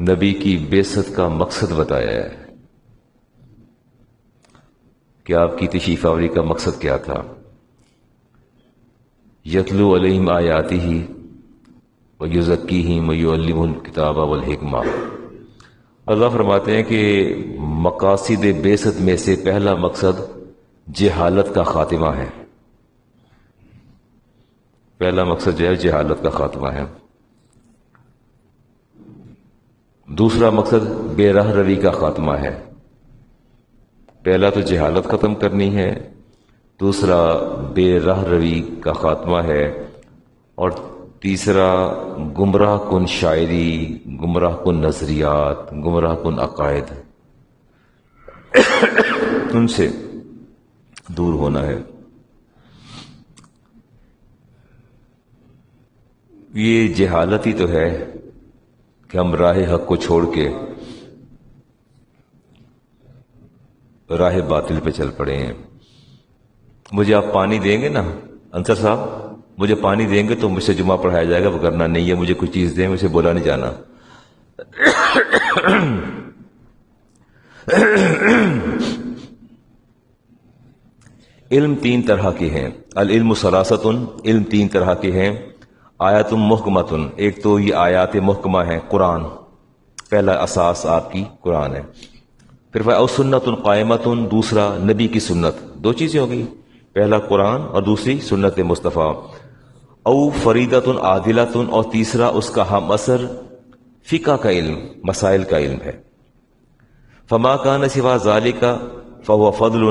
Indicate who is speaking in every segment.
Speaker 1: نبی کی بعثت کا مقصد بتایا ہے کہ آپ کی تشریف آوری کا مقصد کیا تھا. یتلو علیہم آیاتہ ویزکیہم ویعلمہم الکتاب والحکمہ. اللہ فرماتے ہیں کہ مقاصد بعثت میں سے پہلا مقصد جہالت کا خاتمہ ہے. پہلا مقصد جو ہے جہالت کا خاتمہ ہے. دوسرا مقصد بے راہ روی کا خاتمہ ہے. پہلا تو جہالت ختم کرنی ہے، دوسرا بے راہ روی کا خاتمہ ہے، اور تیسرا گمراہ کن شاعری، گمراہ کن نظریات، گمراہ کن عقائد ان سے دور ہونا ہے. یہ جہالت ہی تو ہے کہ ہم راہ حق کو چھوڑ کے راہ باطل پہ چل پڑے ہیں. مجھے آپ پانی دیں گے نا انصر صاحب، مجھے پانی دیں گے تو مجھ سے جمعہ پڑھایا جائے گا، وہ کرنا نہیں ہے. مجھے کوئی چیز دیں، مجھے بولا نہیں جانا. علم تین طرح کے ہیں. العلم ثلاثۃ، علم تین طرح کے ہیں. آیات محکمۃ، ایک تو یہ آیات محکمہ ہیں قرآن، پہلا اساس آپ کی قرآن ہے. پھر او سنت قائمۃ، دوسرا نبی کی سنت. دو چیزیں ہو گئی، پہلا قرآن اور دوسری سنت مصطفیٰ. او فریدۃ عادلۃ، اور تیسرا اس کا ہم اثر فقہ کا علم، مسائل کا علم ہے. فما کان سوا ذالک فهو فضل.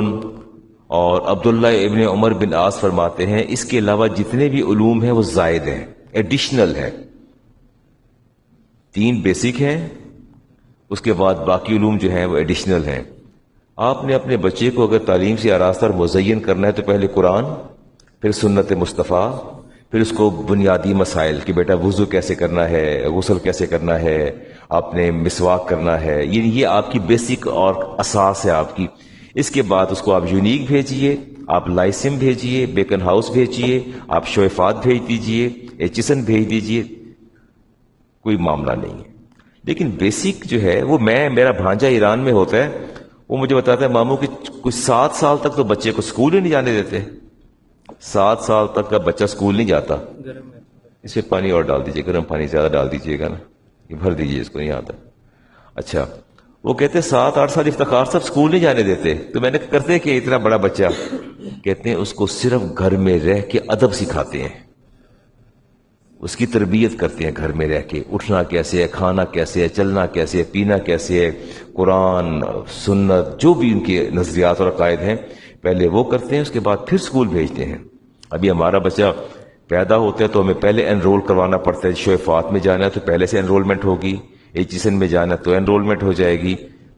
Speaker 1: اور عبداللہ ابن عمر بن عاص فرماتے ہیں اس کے علاوہ جتنے بھی علوم ہیں وہ زائد ہیں، ایڈیشنل ہے. تین بیسک ہیں، اس کے بعد باقی علوم جو ہیں وہ ایڈیشنل ہیں. آپ نے اپنے بچے کو اگر تعلیم سے آراستہ اور مزین کرنا ہے تو پہلے قرآن، پھر سنت مصطفیٰ، پھر اس کو بنیادی مسائل کہ بیٹا وضو کیسے کرنا ہے، غسل کیسے کرنا ہے، آپ نے مسواک کرنا ہے. یہ آپ کی بیسک اور اساس ہے آپ کی. اس کے بعد اس کو آپ یونیک بھیجیے، آپ لائسم بھیجیے، بیکن ہاؤس بھیجیے، آپ شویفات بھیج دیجیے، ایچسن بھیج دیجیے، کوئی معاملہ نہیں ہے. لیکن بیسک جو ہے وہ میرا بھانجا ایران میں ہوتا ہے، وہ مجھے بتاتا ہے ماموں کہ کچھ 7 سال تک تو بچے کو اسکول ہی نہیں جانے دیتے. 7 سال تک کا بچہ اسکول نہیں جاتا. اس میں پانی اور ڈال دیجیے، گرم پانی زیادہ ڈال دیجیے گا نا، یہ بھر دیجیے، اس کو نہیں آتا. اچھا، وہ کہتے 7-8 سال افتخار صاحب اسکول نہیں جانے دیتے. تو میں نے کرتے کہ اتنا بڑا بچہ، کہتے ہیں اس کو صرف گھر میں رہ کے ادب سکھاتے ہیں، اس کی تربیت کرتے ہیں گھر میں رہ کے. اٹھنا کیسے ہے، کھانا کیسے ہے، چلنا کیسے ہے، پینا کیسے ہے، قرآن سنت جو بھی ان کے نظریات اور عقائد ہیں پہلے وہ کرتے ہیں، اس کے بعد پھر اسکول بھیجتے ہیں. ابھی ہمارا بچہ پیدا ہوتا ہے تو ہمیں پہلے انرول کروانا پڑتا ہے. شویفات میں جانا ہے تو پہلے سے انرولمنٹ ہوگی، ایچسن میں جانا تو انرولمنٹ ہو جائے گی.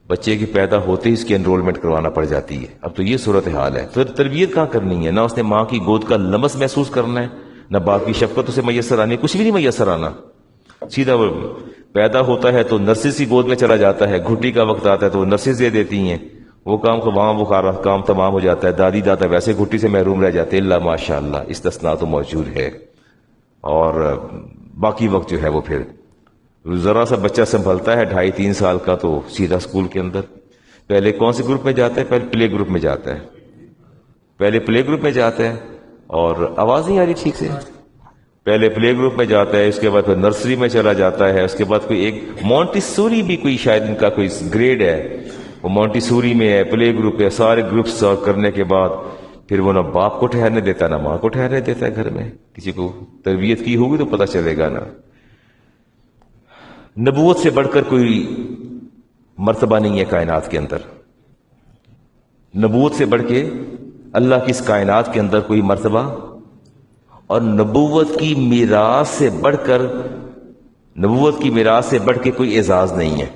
Speaker 1: بچے کی پیدا ہوتے ہی اس کی انرولمنٹ کروانا پڑ جاتی ہے. اب تو یہ صورتحال ہے. پھر تربیت کہاں کرنی ہے؟ نہ اس نے ماں کی گود کا لمس محسوس کرنا ہے، نہ باپ کی شفقت اسے میسر آنی ہے، کچھ بھی نہیں میسر آنا. سیدھا وہ پیدا ہوتا ہے تو نرسز کی گود میں چلا جاتا ہے، گھٹی کا وقت آتا ہے تو وہ نرسز دے دیتی ہیں، وہ کام کو وہاں وہ کام تمام ہو جاتا ہے. دادی دادا ویسے گھٹی سے محروم رہ جاتے ہیں، اللہ ماشاء اللہ استثناء تو موجود ہے. اور باقی وقت جو ہے وہ پھر ذرا سا بچہ سنبھلتا ہے 2.5-3 سال کا تو سیدھا اسکول کے اندر. پہلے کون سے گروپ میں جاتا ہے؟ پہلے پلے گروپ میں جاتا ہے. پہلے پلے گروپ میں جاتا ہے، اور آواز نہیں آ رہی ٹھیک سے. پہلے پلے گروپ میں جاتا ہے، اس کے بعد پھر نرسری میں چلا جاتا ہے، اس کے بعد کوئی ایک مونٹیسوری بھی کوئی شاید ان کا کوئی گریڈ ہے، وہ مونٹیسوری میں ہے، پلے گروپ ہے. سارے گروپس کرنے کے بعد پھر وہ نہ باپ کو ٹھہرنے دیتا نہ ماں کو ٹھہرنے دیتا ہے. گھر میں کسی کو تربیت کی ہوگی تو پتہ چلے گا نا. نبوت سے بڑھ کر کوئی مرتبہ نہیں ہے کائنات کے اندر. نبوت سے بڑھ کے اللہ کی اس کائنات کے اندر کوئی مرتبہ، اور نبوت کی میراث سے بڑھ کر، نبوت کی میراث سے بڑھ کے کوئی اعزاز نہیں ہے.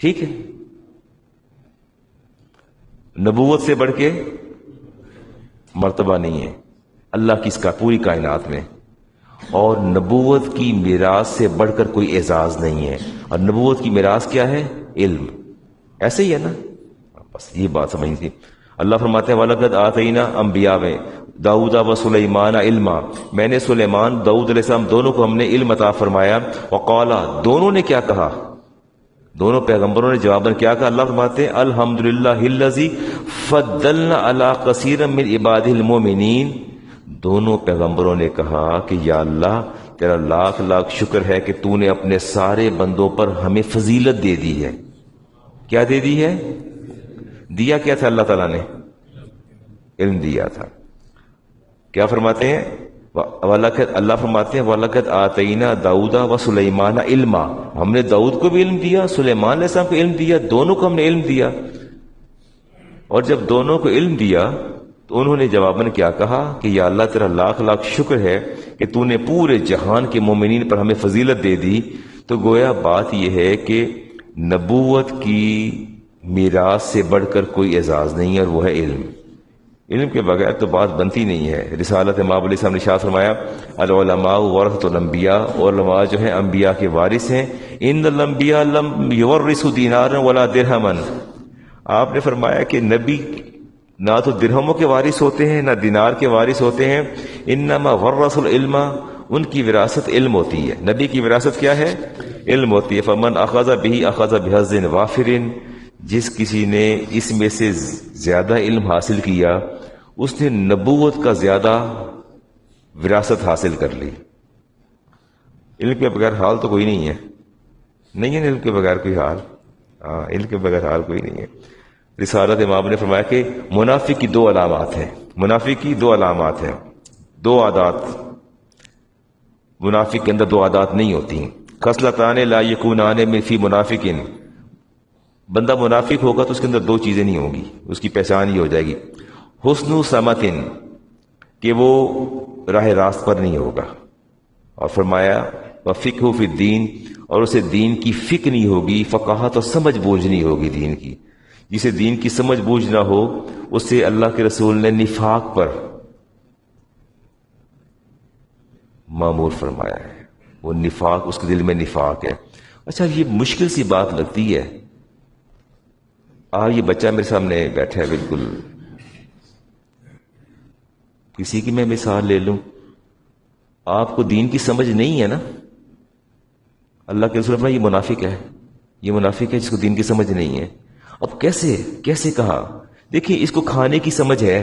Speaker 1: ٹھیک ہے، نبوت سے بڑھ کے مرتبہ نہیں ہے اللہ کی اس کا پوری کائنات میں، اور نبوت کی میراث سے بڑھ کر کوئی اعزاز نہیں ہے. اور نبوت کی میراث کیا ہے؟ علم. ایسے ہی ہے نا، بس یہ بات سمجھنی تھی. اللہ فرماتے ہیں وَلَقَدْ آتَيْنَا انبیاء میں داؤد و سلیمان علما، میں نے سلیمان داؤد علیہ السلام دونوں کو ہم نے علم عطا فرمایا. وقالا، دونوں نے کیا کہا؟ دونوں پیغمبروں نے جواباً کیا کہا؟ اللہ فرماتے ہیں الحمدللہ الذی فضلنا علی کثیر من عبادہ المؤمنین. دونوں پیغمبروں نے کہا کہ یا اللہ تیرا لاکھ لاکھ شکر ہے کہ تو نے اپنے سارے بندوں پر ہمیں فضیلت دے دی ہے. کیا دے دی ہے؟ دیا کیا تھا اللہ تعالیٰ نے؟ علم دیا تھا. کیا فرماتے ہیں؟ اللہ فرماتے ہیں وَلَقَدْ آتَيْنَا دَاوُدَ وَسُلَيْمَانَ عِلْمًا، ہم نے داؤد کو بھی علم دیا، سلیمان علیہ السلام کو علم دیا، دونوں کو ہم نے علم دیا. اور جب دونوں کو علم دیا تو انہوں نے جواباً کیا کہا کہ یا اللہ تیرا لاکھ لاکھ شکر ہے کہ تو نے پورے جہان کے مومنین پر ہمیں فضیلت دے دی. تو گویا بات یہ ہے کہ نبوت کی میراث سے بڑھ کر کوئی اعزاز نہیں ہے، اور وہ ہے علم. علم کے بغیر تو بات بنتی نہیں ہے. رسالت مآب علیہ السلام نے ارشاد فرمایا العلماء ورثۃ الانبیاء، علماء جو ہیں انبیاء کے وارث ہیں. ان الانبیاء لم یورثوا دینارا ولا درہما، آپ نے فرمایا کہ نبی نہ تو درہموں کے وارث ہوتے ہیں نہ دینار کے وارث ہوتے ہیں. انما ورثوا العلم، ان کی وراثت علم ہوتی ہے. نبی کی وراثت کیا ہے؟ علم ہوتی ہے. فمن اخذ به اخذ بحظ وافر، جس کسی نے اس میں سے زیادہ علم حاصل کیا اس نے نبوت کا زیادہ وراثت حاصل کر لی. علم کے بغیر حال تو کوئی نہیں ہے، نہیں ہے علم کے بغیر کوئی حال. علم کے بغیر حال کوئی نہیں ہے. رسالت امام نے فرمایا کہ منافق کی دو علامات ہیں، منافق کی دو علامات ہیں، دو عادات. منافق کے اندر دو عادات نہیں ہوتی. خصلتان لا یکونان من فی منافق، بندہ منافق ہوگا تو اس کے اندر دو چیزیں نہیں ہوں گی، اس کی پہچان یہ ہو جائے گی. حسن سمت، کہ وہ راہ راست پر نہیں ہوگا. اور فرمایا وفقہ فی الدین، اور اسے دین کی فکر نہیں ہوگی، فقاہت اور سمجھ بوجھ نہیں ہوگی دین کی. جسے دین کی سمجھ بوجھ نہ ہو اسے اللہ کے رسول نے نفاق پر مامور فرمایا ہے. وہ نفاق، اس کے دل میں نفاق ہے. اچھا یہ مشکل سی بات لگتی ہے. یہ بچہ میرے سامنے بیٹھا ہے، بالکل کسی کی میں مثال لے لوں، آپ کو دین کی سمجھ نہیں ہے نا. اللہ کے رسول نے یہ منافق ہے، یہ منافق ہے جس کو دین کی سمجھ نہیں ہے. اب کیسے کہا؟ دیکھیں اس کو کھانے کی سمجھ ہے،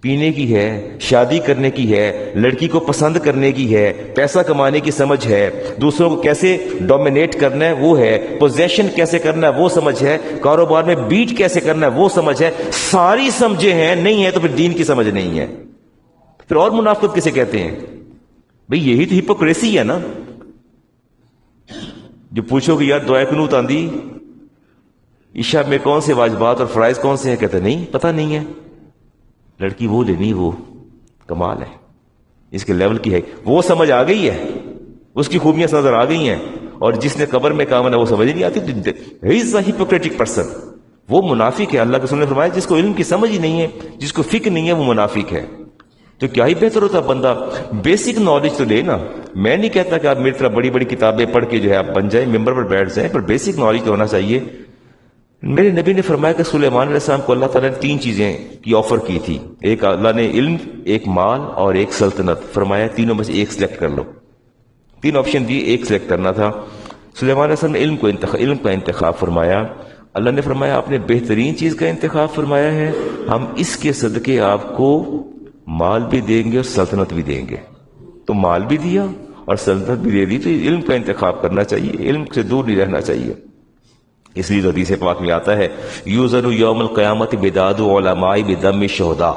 Speaker 1: پینے کی ہے، شادی کرنے کی ہے، لڑکی کو پسند کرنے کی ہے، پیسہ کمانے کی سمجھ ہے، دوسروں کو کیسے ڈومینیٹ کرنا ہے وہ ہے، پوزیشن کیسے کرنا ہے وہ سمجھ ہے، کاروبار میں بیٹ کیسے کرنا ہے وہ سمجھ ہے. ساری سمجھیں ہیں، نہیں ہے تو پھر دین کی سمجھ نہیں ہے. پھر اور منافقت کسے کہتے ہیں؟ بھئی یہی تو ہپوکریسی ہے نا. جو پوچھو کہ یار دعائے قنوت آندی عشاء میں کون سے واجبات اور فرائض کون سے ہیں، کہتے نہیں پتہ نہیں ہے. لڑکی وہ لینی، وہ کمال ہے، اس کے لیول کی ہے، وہ سمجھ آ گئی ہے، اس کی خوبیاں نظر آ گئی ہیں. اور جس نے قبر میں کام ہے وہ سمجھ نہیں آتی. ہی از اے ہپوکریٹک پرسن، وہ منافق ہے. اللہ کے رسول نے فرمایا جس کو علم کی سمجھ ہی نہیں ہے، جس کو فکر نہیں ہے، وہ منافق ہے. تو کیا ہی بہتر ہوتا بندہ بیسک نالج تو لے نا. میں نہیں کہتا کہ آپ میری طرح بڑی بڑی کتابیں پڑھ کے جو ہے آپ بن جائیں، ممبر پر بیٹھ جائیں، پر بیسک نالج تو ہونا چاہیے. میرے نبی نے فرمایا کہ سلیمان علیہ السلام کو اللہ تعالیٰ نے 3 چیزیں کی آفر کی تھی. ایک اللہ نے علم، ایک مال اور ایک سلطنت. فرمایا تینوں میں سے ایک سلیکٹ کر لو. 3 آپشن دیے، ایک سلیکٹ کرنا تھا. سلیمان علیہ السلام نے علم کا انتخاب فرمایا. اللہ نے فرمایا آپ نے بہترین چیز کا انتخاب فرمایا ہے، ہم اس کے صدقے آپ کو مال بھی دیں گے اور سلطنت بھی دیں گے. تو مال بھی دیا اور سلطنت بھی دے دی. تو علم کا انتخاب کرنا چاہیے، علم سے دور نہیں رہنا چاہیے. اس لیے حدیث پاک میں آتا ہے یوزن یوم القیامت بداد علماء بدم شہداء.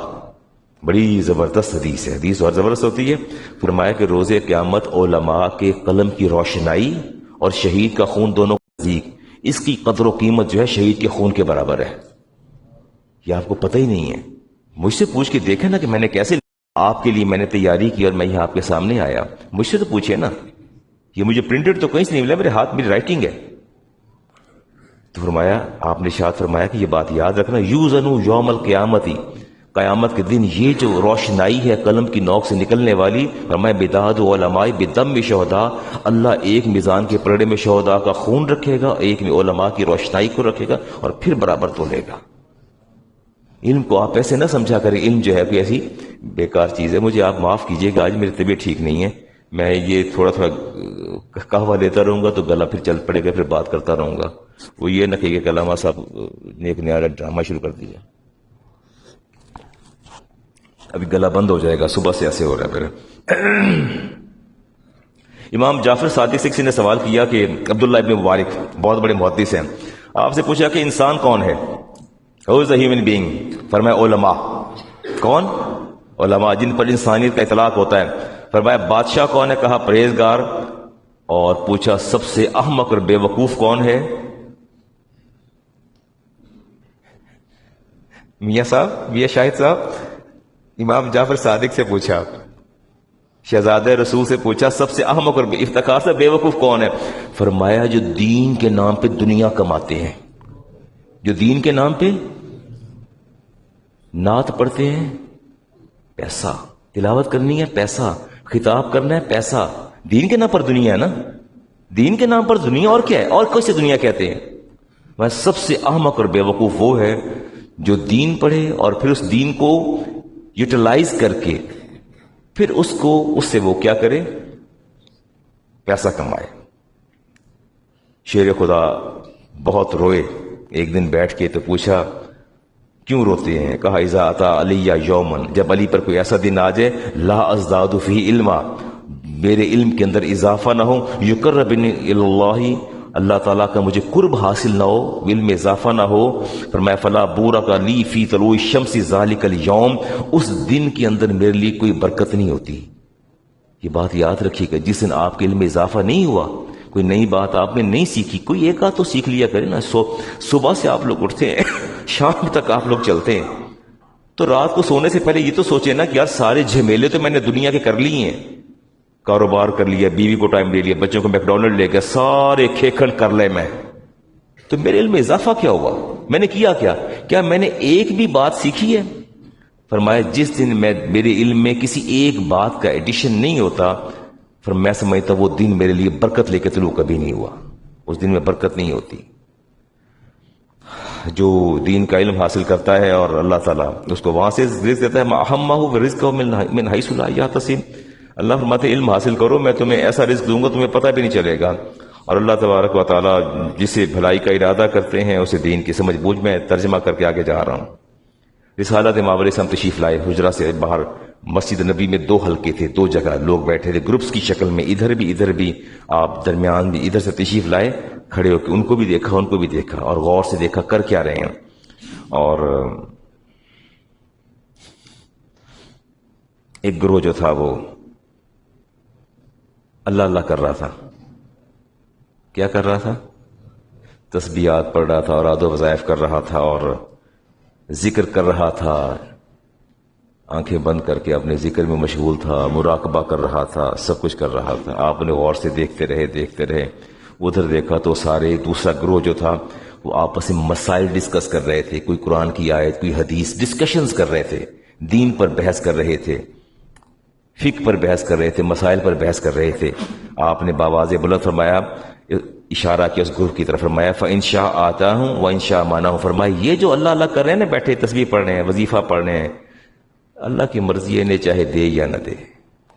Speaker 1: بڑی زبردست حدیث ہے، حدیث اور زبردست ہوتی ہے. فرمایا کہ روز قیامت علماء کے قلم کی روشنائی اور شہید کا خون دونوں نزدیک، اس کی قدر و قیمت جو ہے شہید کے خون کے برابر ہے. یہ آپ کو پتہ ہی نہیں ہے. مجھ سے پوچھ کے دیکھیں نا کہ میں نے کیسے آپ کے لیے میں نے تیاری کی اور میں یہاں آپ کے سامنے آیا. مجھ سے تو پوچھے نا، یہ مجھے پرنٹڈ تو کہیں سے نہیں ملا، میرے ہاتھ میری رائٹنگ ہے. تو فرمایا آپ نے ارشاد فرمایا کہ یہ بات یاد رکھنا یوزن یوم القیامتی، قیامت کے دن یہ جو روشنائی ہے قلم کی نوک سے نکلنے والی، فرمایا بداد علماء بدم شہداء، اللہ ایک میزان کے پلڑے میں شہداء کا خون رکھے گا، ایک میں علماء کی روشنائی کو رکھے گا اور پھر برابر تولے گا. علم کو آپ ایسے نہ سمجھا کریں علم جو ہے کوئی ایسی بیکار چیز ہے. مجھے آپ معاف کیجیے کہ آج میری طبیعت ٹھیک نہیں ہے. میں یہ تھوڑا قہوہ لیتا رہوں گا تو گلا پھر چل پڑے گا, پھر بات کرتا رہوں گا. وہ یہ نہ کہیے کہ علامہ صاحب نے ایک نیا ڈرامہ شروع کر دیا. ابھی گلا بند ہو جائے گا, صبح سے ایسے ہو رہا ہے پھر. امام جعفر صادق سے کسی نے سوال کیا کہ عبداللہ ابن مبارک بہت بڑے محدث ہیں, آپ سے پوچھا کہ انسان کون ہے, ہو از اے ہیومن بینگ؟ فرمایا علماء. کون؟ علماء, جن پر انسانیت کا اطلاق ہوتا ہے. فرمایا بادشاہ کون ہے؟ کہا پرہیزگار. اور پوچھا سب سے احمق اور بے وقوف کون ہے؟ میاں صاحب, میاں شاہد صاحب, امام جعفر صادق سے پوچھا, شہزادہ رسول سے پوچھا سب سے احمق اور افتخار سے بے وقوف کون ہے؟ فرمایا جو دین کے نام پہ دنیا کماتے ہیں, جو دین کے نام پہ نعت پڑھتے ہیں, پیسہ, تلاوت کرنی ہے پیسہ, خطاب کرنا ہے پیسہ, دین کے نام پر دنیا ہے نا, دین کے نام پر دنیا. اور کیا ہے, اور کیسے دنیا کہتے ہیں؟ میں سب سے احمق اور بے وقوف وہ ہے جو دین پڑھے اور پھر اس دین کو یوٹیلائز کر کے پھر اس سے وہ کیا کرے, پیسہ کمائے. شیر خدا بہت روئے, ایک دن بیٹھ کے تو پوچھا کیوں روتے ہیں؟ کہا اذا عطا علی یومن, جب علی پر کوئی ایسا دن آ جائے, لا ازداد فی علما, میرے علم کے اندر اضافہ نہ ہو, یقربنی اللہ, اللہ تعالیٰ کا مجھے قرب حاصل نہ ہو, علم میں اضافہ نہ ہو. فرمایا فلا بورک لی فی طلوع الشمس ذالک الیوم, اس دن کے اندر میرے لیے کوئی برکت نہیں ہوتی. یہ بات یاد رکھیے کہ جس دن آپ کے علم میں اضافہ نہیں ہوا, کوئی نئی بات آپ نے نہیں سیکھی, کوئی ایک آدھ تو سیکھ لیا کرے نا. صبح سے آپ لوگ اٹھتے ہیں, شام تک آپ لوگ چلتے ہیں, تو رات کو سونے سے پہلے یہ تو سوچے نا کہ یار سارے جھمیلے تو میں نے دنیا کے کر لیے ہیں, کاروبار کر لیا, بیوی کو ٹائم دے لیا, بچوں کو میکڈونلڈ لے گیا, سارے کھیکھڑ کر لے میں, تو میرے علم میں اضافہ کیا ہوا؟ میں نے کیا کیا میں نے ایک بھی بات سیکھی ہے؟ فرمایا جس دن میرے علم میں کسی ایک بات کا ایڈیشن نہیں ہوتا, پھر میں سمجھتا وہ دن میرے لیے برکت لے کے طلوع کبھی نہیں ہوا, اس دن میں برکت نہیں ہوتی. جو دین کا علم حاصل کرتا ہے اور اللہ تعالیٰ اس کو وہاں سے رزق دیتا ہے, اہمہ رزق من حیث لا یحتسب, اللہ فرماتے علم حاصل کرو, میں تمہیں ایسا رزق دوں گا تمہیں پتہ بھی نہیں چلے گا. اور اللہ تبارک و تعالیٰ جسے بھلائی کا ارادہ کرتے ہیں اسے دین کی سمجھ بوجھ میں ترجمہ کر کے آگے جا رہا ہوں. رسالت امام علیہ السلام تشریف لائے, حجرہ سے باہر مسجد نبی میں 2 حلقے تھے, 2 جگہ لوگ بیٹھے تھے گروپس کی شکل میں, ادھر بھی آپ درمیان بھی, ادھر سے تشریف لائے, کھڑے ہو کے ان کو بھی دیکھا اور غور سے دیکھا کر کیا رہے ہیں. اور ایک گروہ جو تھا وہ اللہ کر رہا تھا. کیا کر رہا تھا؟ تسبیحات پڑھ رہا تھا, اور اوراد و وظائف کر رہا تھا, اور ذکر کر رہا تھا, آنکھیں بند کر کے اپنے ذکر میں مشغول تھا, مراقبہ کر رہا تھا, سب کچھ کر رہا تھا. آپ نے غور سے دیکھتے رہے. ادھر دیکھا تو سارے دوسرا گروہ جو تھا وہ آپس میں مسائل ڈسکس کر رہے تھے, کوئی قرآن کی آیت, کوئی حدیث, ڈسکشنز کر رہے تھے, دین پر بحث کر رہے تھے, فقہ پر بحث کر رہے تھے, مسائل پر بحث کر رہے تھے. آپ نے باواز بلند فرمایا, اشارہ کیا اس گروہ کی طرف, فرمایا فَإِن شَاءَ آتَاهُ وَإِن شَاءَ مَانَهُ, فرمایا یہ جو اللہ کر رہے ہیں نا, بیٹھے تسبیح پڑھ رہے ہیں, وظیفہ پڑھ رہے ہیں, اللہ کی مرضی ہے, انہیں چاہے دے یا نہ دے,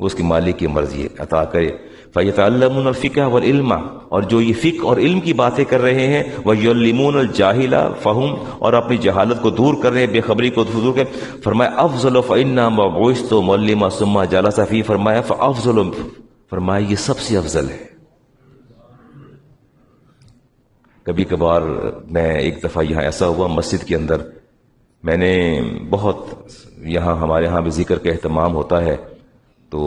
Speaker 1: وہ اس کی مالک کی مرضی ہے, عطا کرے. فَيَتَعَلَّمُونَ الْفِقْهَ وَالْعِلْمَ, اور جو یہ فقہ اور علم کی باتیں کر رہے ہیں, وَيُعَلِّمُونَ الْجَاهِلَ فَهُمْ, اور اپنی جہالت کو دور کر رہے ہیں, بے خبری کو دور کر. فرمایا افضل فَإِنَّا بُعِثْتُ مُعَلِّمًا ثُمَّ جَلَسَ فِيهِ, فرمایا فَأَفْضَلُ, فرمایا یہ سب سے افضل ہے. کبھی کبھار میں ایک دفعہ یہاں ایسا ہوا مسجد کے اندر, میں نے بہت یہاں ہمارے ہاں بھی ذکر کا اہتمام ہوتا ہے, تو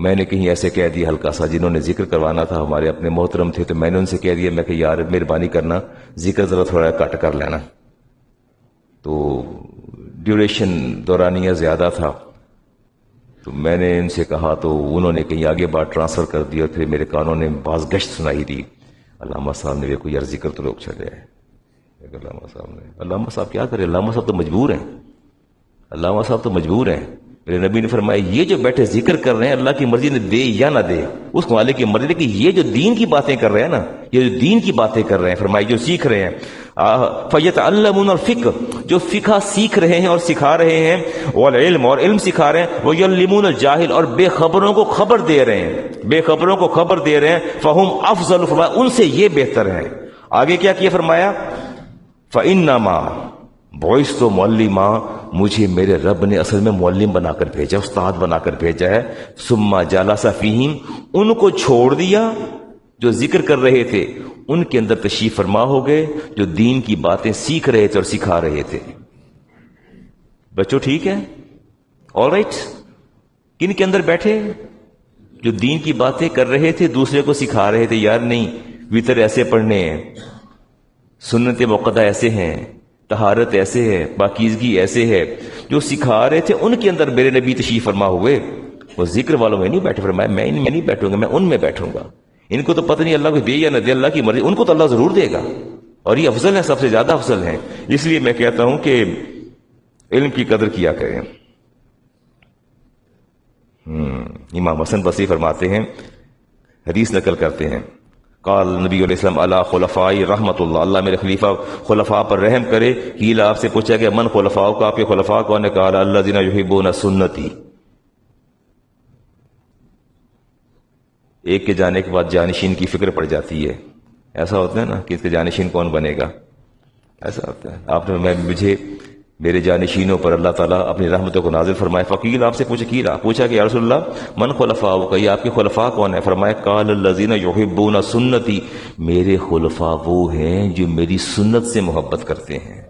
Speaker 1: میں نے کہیں ایسے کہہ دیا ہلکا سا, جنہوں نے ذکر کروانا تھا ہمارے اپنے محترم تھے, تو میں نے ان سے کہہ دیا, میں کہ یار مہربانی کرنا ذکر ذرا تھوڑا کٹ کر لینا. تو ڈیوریشن دورانیہ زیادہ تھا, تو میں نے ان سے کہا, تو انہوں نے کہیں آگے بات ٹرانسفر کر دی, اور پھر میرے کانوں نے بعض گشت سنائی دی, علامہ صاحب نے کوئی یار ذکر تو لوگ چلے ہیں. علامہ صاحب کیا کرے, علامہ صاحب تو مجبور ہیں, میرے نبی نے فرمایا یہ جو بیٹھے ذکر کر رہے ہیں اللہ کی مرضی نے دے یا نہ دے، اس مالک کی مرضی، کہ یہ جو دین کی باتیں کر رہے ہیں نا، یہ جو دین کی باتیں کر رہے ہیں، فرمایا جو سیکھ رہے ہیں، فَيَتَعَلَّمُونَ الْفِقْهَ، جو فقہ سیکھ رہے ہیں اور سکھا رہے ہیں، والعلم، اور علم سکھا رہے ہیں، وَيَعْلِمُونَ الْجَاهِلَ، اور بے خبروں کو خبر دے رہے ہیں، بے خبروں کو خبر دے رہے ہیں، فَهُمْ أَفْضَلُ، فرمایا ان سے یہ بہتر ہے۔ آگے کیا کیا فرمایا، فَإِنَّمَا بوئس تو معلمہ، مجھے میرے رب نے اصل میں معلم بنا کر بھیجا، استاد بنا کر بھیجا ہے، ثم جلس فیہم، ان کو چھوڑ دیا جو ذکر کر رہے تھے، ان کے اندر تشریف فرما ہو گئے جو دین کی باتیں سیکھ رہے تھے اور سکھا رہے تھے۔ بچوں ٹھیک ہے، آل رائٹ، کن کے اندر بیٹھے، جو دین کی باتیں کر رہے تھے، دوسرے کو سکھا رہے تھے، یار نہیں وطر ایسے پڑھنے ہیں، سنت موقدہ ایسے ہیں، طہارت ایسے ہے، پاکیزگی ایسے ہے، جو سکھا رہے تھے ان کے اندر میرے نبی تشریف فرما ہوئے۔ وہ ذکر والوں میں نہیں بیٹھے، فرمایا میں ان میں نہیں بیٹھوں گا، میں ان میں بیٹھوں گا۔ ان کو تو پتہ نہیں اللہ کو دے یا نہ دے، اللہ کی مرضی، ان کو تو اللہ ضرور دے گا، اور یہ افضل ہے، سب سے زیادہ افضل ہے۔ اس لیے میں کہتا ہوں کہ علم کی قدر کیا کریں۔ امام حسن بصری فرماتے ہیں، حدیث نقل کرتے ہیں، قال نبی علیہ السلام علی خلفائی رحمت اللہ، اللہ میرے خلیفہ خلفاء پر رحم کرے۔ قیل، آپ سے پوچھا کہ من خلفاء کو، آپ کے خلفاء کون نے؟ قال الذین یحبون سنتی۔ ایک کے جانے کے بعد جانشین کی فکر پڑ جاتی ہے، ایسا ہوتا ہے نا کہ اس کے جانشین کون بنے گا، ایسا ہوتا ہے۔ آپ نے مجھے میرے جانشینوں پر اللہ تعالیٰ اپنی رحمتوں کو نازل فرمائے۔ فقیل، آپ سے پوچھا کہ یا رسول اللہ من خلفاء، کہ آپ کے خلفاء کون ہیں؟ فرمایا قال الذین یحبون سنتی، میرے خلفاء وہ ہیں جو میری سنت سے محبت کرتے ہیں۔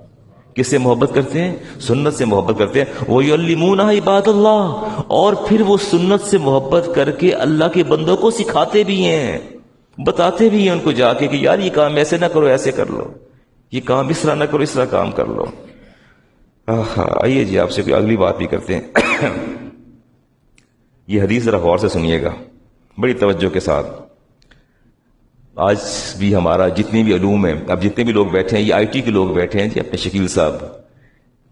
Speaker 1: کس سے محبت کرتے ہیں؟ سنت سے محبت کرتے ہیں۔ وَيُعَلِّمُونَ عِبَادَ اللَّهِ، اور پھر وہ سنت سے محبت کر کے اللہ کے بندوں کو سکھاتے بھی ہیں، بتاتے بھی ہیں ان کو جا کے کہ یار یہ کام ایسے نہ کرو، ایسے کر لو، یہ کام اس طرح نہ کرو، اس طرح کام کر لو۔ آئیے جی آپ سے کوئی اگلی بات بھی کرتے ہیں۔ یہ حدیث ذرا غور سے سنیے گا، بڑی توجہ کے ساتھ۔ آج بھی ہمارا جتنی بھی علوم ہیں، اب جتنے بھی لوگ بیٹھے ہیں، یہ آئی ٹی کے لوگ بیٹھے ہیں جی، اپنے شکیل صاحب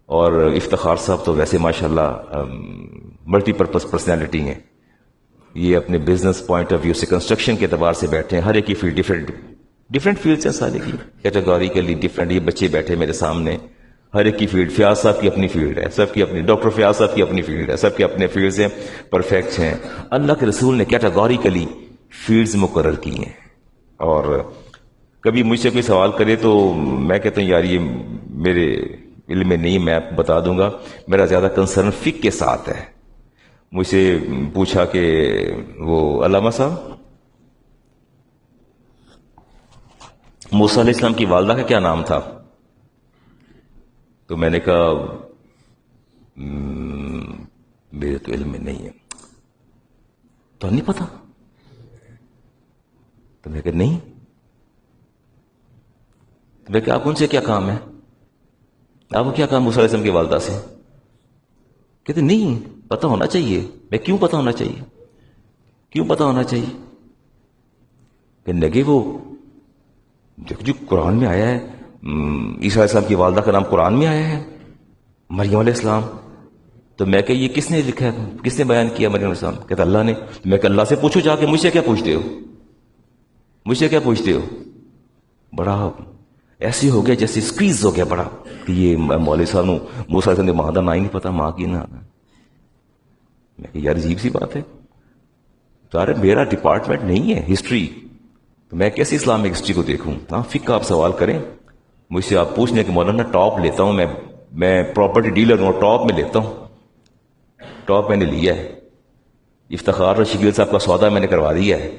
Speaker 1: اور افتخار صاحب تو ویسے ماشاءاللہ ملٹی پرپز پرسنالٹی ہیں، یہ اپنے بزنس پوائنٹ آف ویو سے، کنسٹرکشن کے اعتبار سے بیٹھے ہیں، ہر ایک کی فیلڈ ڈفرینٹ فیلڈس ہیں، سارے کی کیٹیگوریکلی ڈفرینٹ۔ یہ بچے بیٹھے میرے سامنے، ہر ایک کی فیلڈ، فیاض صاحب کی اپنی فیلڈ ہے، سب کی اپنی، ڈاکٹر فیاض صاحب کی اپنی فیلڈ ہے، سب کے اپنے فیلڈز ہیں، پرفیکٹ ہیں۔ اللہ کے رسول نے کیٹیگوریکلی فیلڈز مقرر کی ہیں، اور کبھی مجھ سے کوئی سوال کرے تو میں کہتا ہوں یار یہ میرے علم میں نہیں، میں آپ کو بتا دوں گا، میرا زیادہ کنسرن فقہ کے ساتھ ہے۔ مجھ سے پوچھا کہ وہ علامہ صاحب موسیٰ علیہ السلام کی والدہ کا کیا نام تھا؟ تو میں نے کہا میرے تو علم میں نہیں ہے۔ تو نہیں پتا؟ تو میں کہا نہیں۔ تو میں کہا آپ ان سے کیا کام ہے؟ آپ کو کیا کام موسیٰ علیہ السلام کی والدہ سے؟ کہتے نہیں پتا ہونا چاہیے۔ میں کیوں پتا ہونا چاہیے؟ کیوں پتا ہونا چاہیے؟ کہنے لگے وہ دیکھو جی قرآن میں آیا ہے، عیسیٰ علیہ السلام کی والدہ کا نام قرآن میں آیا ہے، مریم علیہ السلام۔ تو میں کہ یہ کس نے لکھا ہے، کس نے بیان کیا مریم علیہ السلام؟ کہتا اللہ نے۔ میں کہ اللہ سے پوچھو جا کے، مجھ سے کیا پوچھتے ہو، مجھ سے کیا پوچھتے ہو؟ بڑا ایسے ہو گیا جیسے اسکویز ہو گیا بڑا کہ یہ مولوی صاحب نو موسیٰ علیہ السلام نے ماں دا نام ہی نہیں پتا، ماں کی نہ آنا۔ میں کہ یار عجیب سی بات ہے، تو ارے میرا ڈپارٹمنٹ نہیں ہے ہسٹری، تو میں کیسے اسلامک ہسٹری کو دیکھوں؟ ہاں فقہ آپ سوال کریں مجھ سے، آپ پوچھنے کہ مولانا ٹاپ لیتا ہوں میں پراپرٹی ڈیلر ہوں، ٹاپ میں لیتا ہوں، ٹاپ میں نے لیا ہے۔ افتخار اور شکیل صاحب کا سودا میں نے کروا دیا ہے،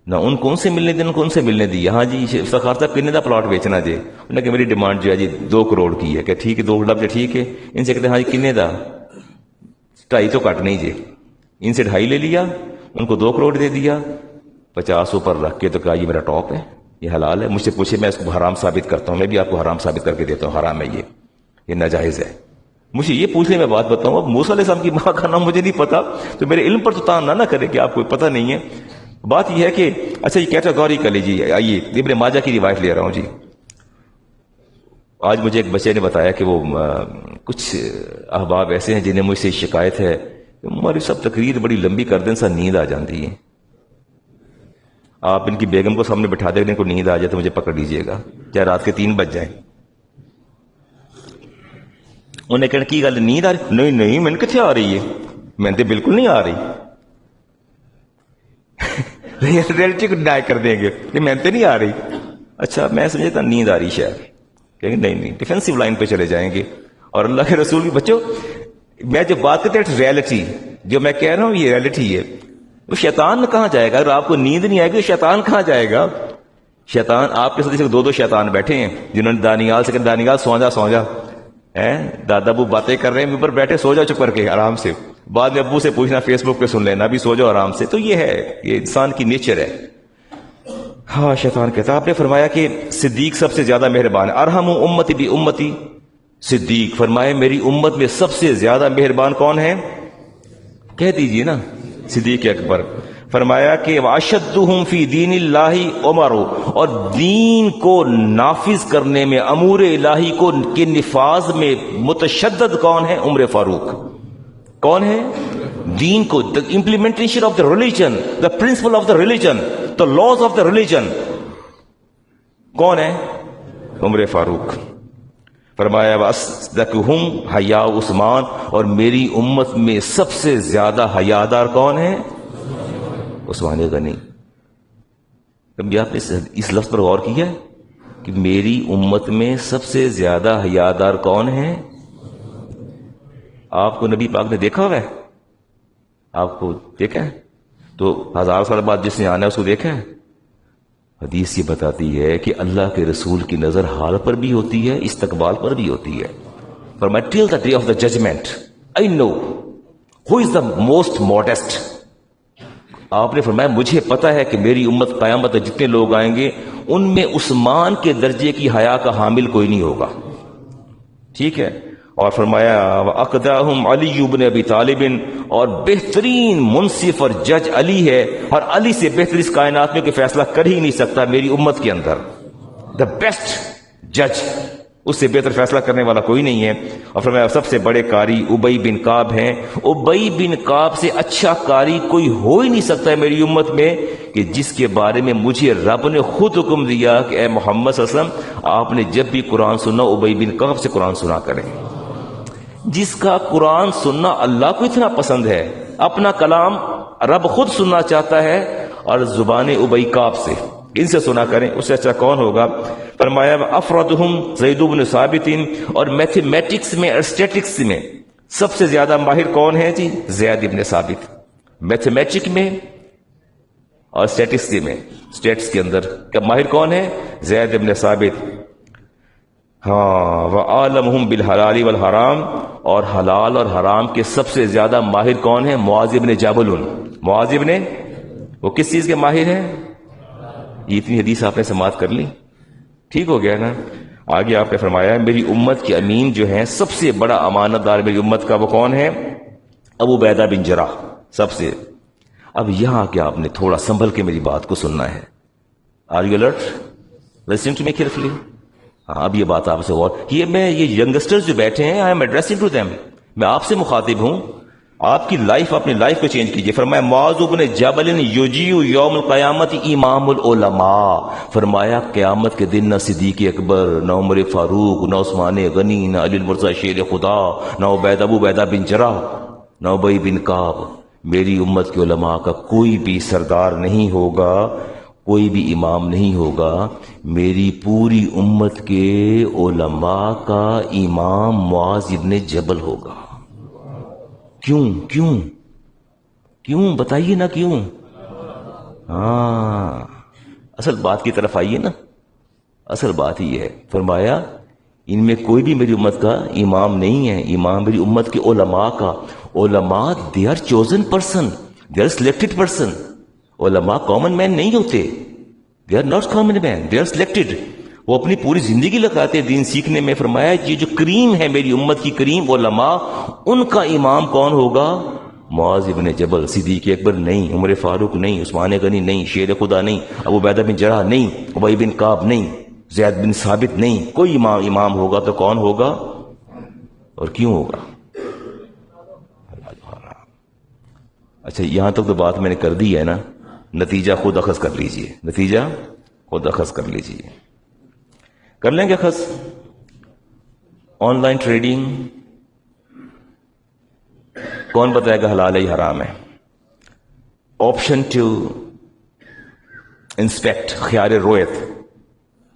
Speaker 1: نہ ان کون سے ملنے دیا، کون سے ملنے دی۔ ہاں جی افتخار صاحب کتنے دا پلاٹ بیچنا جی؟ انہوں نے کہ میری ڈیمانڈ جو ہے جی 2 کروڑ کی ہے۔ کہ ٹھیک ہے 2 کروڑ ٹھیک ہے۔ ان سے کہتے ہیں ہاں جی کنے دا؟ 2.5 تو کٹ نہیں جی۔ ان سے 2.5 لے لیا، ان کو 2 کروڑ دے دیا، 50 اوپر رکھ کے تو کہا یہ میرا ٹاپ ہے، یہ حلال ہے۔ مجھ سے پوچھے میں اس کو حرام ثابت کرتا ہوں، میں بھی آپ کو حرام ثابت کر کے دیتا ہوں، حرام ہے یہ ناجائز ہے۔ مجھے یہ پوچھنے میں بات بتاؤں، اب موسیٰ علیہ السلام کی ماں کا نام مجھے نہیں پتا تو میرے علم پر تو تان نہ کرے کہ آپ کو پتہ نہیں ہے۔ بات یہ ہے کہ اچھا یہ کیٹیگوری کر لیجیے۔ آئیے ابن ماجہ کی روایت لے رہا ہوں جی۔ آج مجھے ایک بچے نے بتایا کہ وہ کچھ احباب ایسے ہیں جنہیں مجھ سے شکایت ہے ہماری سب تقریر بڑی لمبی کر دیں، سر نیند آ جاتی ہے. آپ ان کی بیگم کو سامنے بٹھا دیں، ان کو نیند آ جائے تو مجھے پکڑ لیجئے گا، چاہے رات کے 3 بج جائیں. انہیں کہنا کی گل نیند آ رہی؟ نہیں نہیں، میں نے کتنے آ رہی ہے، میں نے بالکل نہیں آ رہی. ریئلٹی کو ڈینائی کر دیں گے کہ میں نے نہیں آ رہی. اچھا میں سمجھتا نیند آ رہی شاید، کہیں نہیں نہیں، ڈیفینسو لائن پہ چلے جائیں گے. اور اللہ کے رسول کی بچوں، میں جو بات کرتا ہوں ریئلٹی، جو میں کہہ رہا ہوں یہ ریئلٹی ہے. وہ شیطان کہاں جائے گا؟ اگر آپ کو نیند نہیں آئے گی تو شیطان کہاں جائے گا؟ شیطان آپ کے ساتھ 2 شیطان بیٹھے ہیں جنہوں نے دانیال سے کہا دانیال سو جا سو جا. دادا ابو باتیں کر رہے ہیں اوپر بیٹھے، سو جا چپ کر کے آرام سے. بعد میں ابو سے پوچھنا فیس بک پہ سن لینا، بھی سو جاؤ آرام سے. تو یہ ہے، یہ انسان کی نیچر ہے. ہاں شیطان کہتا. آپ نے فرمایا کہ صدیق سب سے زیادہ مہربان ہے. ارحم امتی بھی امتی صدیق. فرمائے میری امت میں سب سے زیادہ مہربان کون ہے؟ کہہ دیجئے نا، صدیق اکبر. فرمایا کہ واشدہم فی دین اللہ عمر، اور دین کو نافذ کرنے میں، امور الہی کو کے نفاذ میں متشدد کون ہے؟ عمر فاروق. کون ہے؟ دین کو، the implementation of the religion, the principle of the religion, the laws of the religion کون ہے؟ عمر فاروق. فرمایا وَأَصْدَقُهُمْ حَيَّا عثمان، اور میری امت میں سب سے زیادہ حیادار کون ہے؟ عثمان غنی. کبھی آپ نے اس لفظ پر غور کیا ہے کہ میری امت میں سب سے زیادہ حیادار کون ہے؟ آپ کو نبی پاک نے دیکھا ہوا ہے؟ آپ کو دیکھا ہے؟ تو 1000 سال بعد جس نے آنا ہے اس کو دیکھا ہے؟ حدیث یہ بتاتی ہے کہ اللہ کے رسول کی نظر حال پر بھی ہوتی ہے، استقبال پر بھی ہوتی ہے. فرمایا till the day of the judgement I know who is the most modest. آپ نے فرمایا مجھے پتا ہے کہ میری امت قیامت تک جتنے لوگ آئیں گے ان میں عثمان کے درجے کی حیا کا حامل کوئی نہیں ہوگا. ٹھیک ہے. اور فرمایا وَأَقْدَاهُمْ عَلِيُّ بْنُ أَبِي طَالِبٍ، اور بہترین منصف اور جج علی ہے، اور علی سے بہتر اس کائنات میں کوئی فیصلہ کر ہی نہیں سکتا میری امت کے اندر. دا بیسٹ جج، اس سے بہتر فیصلہ کرنے والا کوئی نہیں ہے. اور فرمایا سب سے بڑے قاری ابی بن کعب ہیں. ابی بن کعب سے اچھا قاری کوئی ہو ہی نہیں سکتا ہے میری امت میں، کہ جس کے بارے میں مجھے رب نے خود حکم دیا کہ اے محمد صلی اللہ علیہ وسلم آپ نے جب بھی قرآن سننا ابی بن کعب سے قرآن سنا کریں. جس کا قرآن سننا اللہ کو اتنا پسند ہے، اپنا کلام رب خود سننا چاہتا ہے، اور زبان ابی کعب سے، ان سے سنا کریں، اس سے اچھا کون ہوگا؟ فرمایا افرادہم زید بن ثابت، اور میتھمیٹکس میں اور اسٹیٹکس میں سب سے زیادہ ماہر کون ہے جی؟ زید بن ثابت. میتھمیٹک میں اور اسٹیٹکس میں، اسٹیٹس کے اندر ماہر کون ہے؟ زید بن ثابت. ہاں وعالمہم بالحلال والحرام، اور حلال اور حرام کے سب سے زیادہ ماہر کون ہے؟ معاذ بن جبل. معاذ بن، وہ کس چیز کے ماہر ہیں؟ یہ اتنی حدیث آپ نے سماعت کر لی، ٹھیک ہو گیا نا. آگے آپ نے فرمایا میری امت کے امین جو ہیں، سب سے بڑا امانت دار میری امت کا وہ کون ہے؟ ابو عبیدہ بن جراح سب سے. اب یہاں کہ آپ نے تھوڑا سنبھل کے میری بات کو سننا ہے. Are you alert? Listen to me carefully. ہاں اب یہ بات آپ سے غور، یہ ینگسٹرز جو بیٹھے ہیں، I am addressing to them, میں آپ سے مخاطب ہوں. آپ کی لائف، اپنی لائف کو چینج کیجئے. فرمایا معاذ بن جبل یجیء یوم القیامت امام العلماء. فرمایا قیامت کے دن نہ صدیق اکبر، نہ عمر فاروق، نہ عثمان غنی، نہ علی المرتضی شیر خدا، نہ ابو عبیدہ بن جراح، نہ ابی بن کعب، میری امت کے علماء کا کوئی بھی سردار نہیں ہوگا، کوئی بھی امام نہیں ہوگا. میری پوری امت کے علماء کا امام معاذ بن جبل ہوگا. کیوں کیوں کیوں بتائیے نا کیوں؟ ہاں اصل بات کی طرف آئیے نا، اصل بات ہی ہے. فرمایا ان میں کوئی بھی میری امت کا امام نہیں ہے، امام میری امت کے علماء کا. علماء they are chosen person, they are selected person. علماء کامن مین نہیں ہوتے، they are not common man, they are selected. وہ اپنی پوری زندگی لگاتے ہیں دین سیکھنے میں. فرمایا یہ جو کریم ہے میری امت کی کریم علماء، ان کا امام کون ہوگا؟ معاذ بن جبل. صدیق اکبر نہیں، عمر فاروق نہیں، عثمان غنی نہیں، شیر خدا نہیں، ابو عبیدہ بن جراح نہیں، ابی بن کعب نہیں، زید بن ثابت نہیں. کوئی امام ہوگا تو کون ہوگا اور کیوں ہوگا؟ اچھا یہاں تک تو بات میں نے کر دی ہے نا، نتیجہ خود اخذ کر لیجئے، نتیجہ خود اخذ کر لیجئے. کر لیں گے اخذ؟ آن لائن ٹریڈنگ کون بتائے گا حلال ہے یا حرام ہے؟ آپشن ٹو انسپیکٹ، خیار رویت،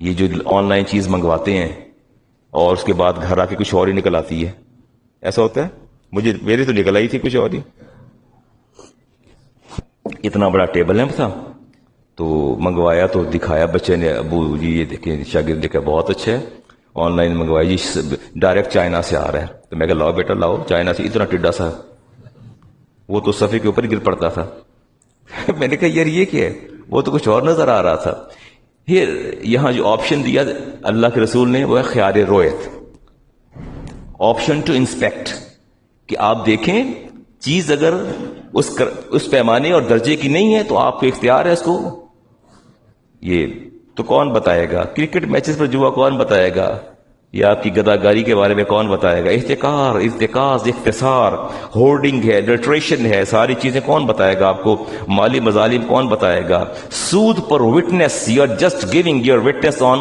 Speaker 1: یہ جو آن لائن چیز منگواتے ہیں اور اس کے بعد گھر آ کے کچھ اور ہی نکل آتی ہے، ایسا ہوتا ہے؟ میری تو نکل آئی تھی کچھ اور ہی. اتنا بڑا ٹیبل لیمپ تھا تو منگوایا تو دکھایا بچے نے، ابو جی یہ دیکھیں شاگرد دیکھا بہت اچھا ہے، آن لائن منگوائی جی، ڈائریکٹ چائنا سے آ رہا ہے. تو میں کہا لاؤ بیٹا لاؤ، چائنا سے اتنا ٹڈا سا، وہ تو صفحے کے اوپر ہی گر پڑتا تھا. میں نے کہا یار یہ کیا ہے، وہ تو کچھ اور نظر آ رہا تھا. پھر یہاں جو آپشن دیا اللہ کے رسول نے وہ ہے خیار رویت، آپشن ٹو انسپیکٹ، کہ آپ دیکھیں چیز اگر اس پیمانے اور درجے کی نہیں ہے تو آپ کو اختیار ہے اس کو. یہ تو کون بتائے گا؟ کرکٹ میچز پر جوا کون بتائے گا؟ یا آپ کی گداگاری کے بارے میں کون بتائے گا؟ احتکار، ارتکاز، اختصار، ہورڈنگ ہے، لٹریشن ہے، ساری چیزیں کون بتائے گا آپ کو؟ مالی مظالم کون بتائے گا؟ سود پر witness, you are just giving your witness on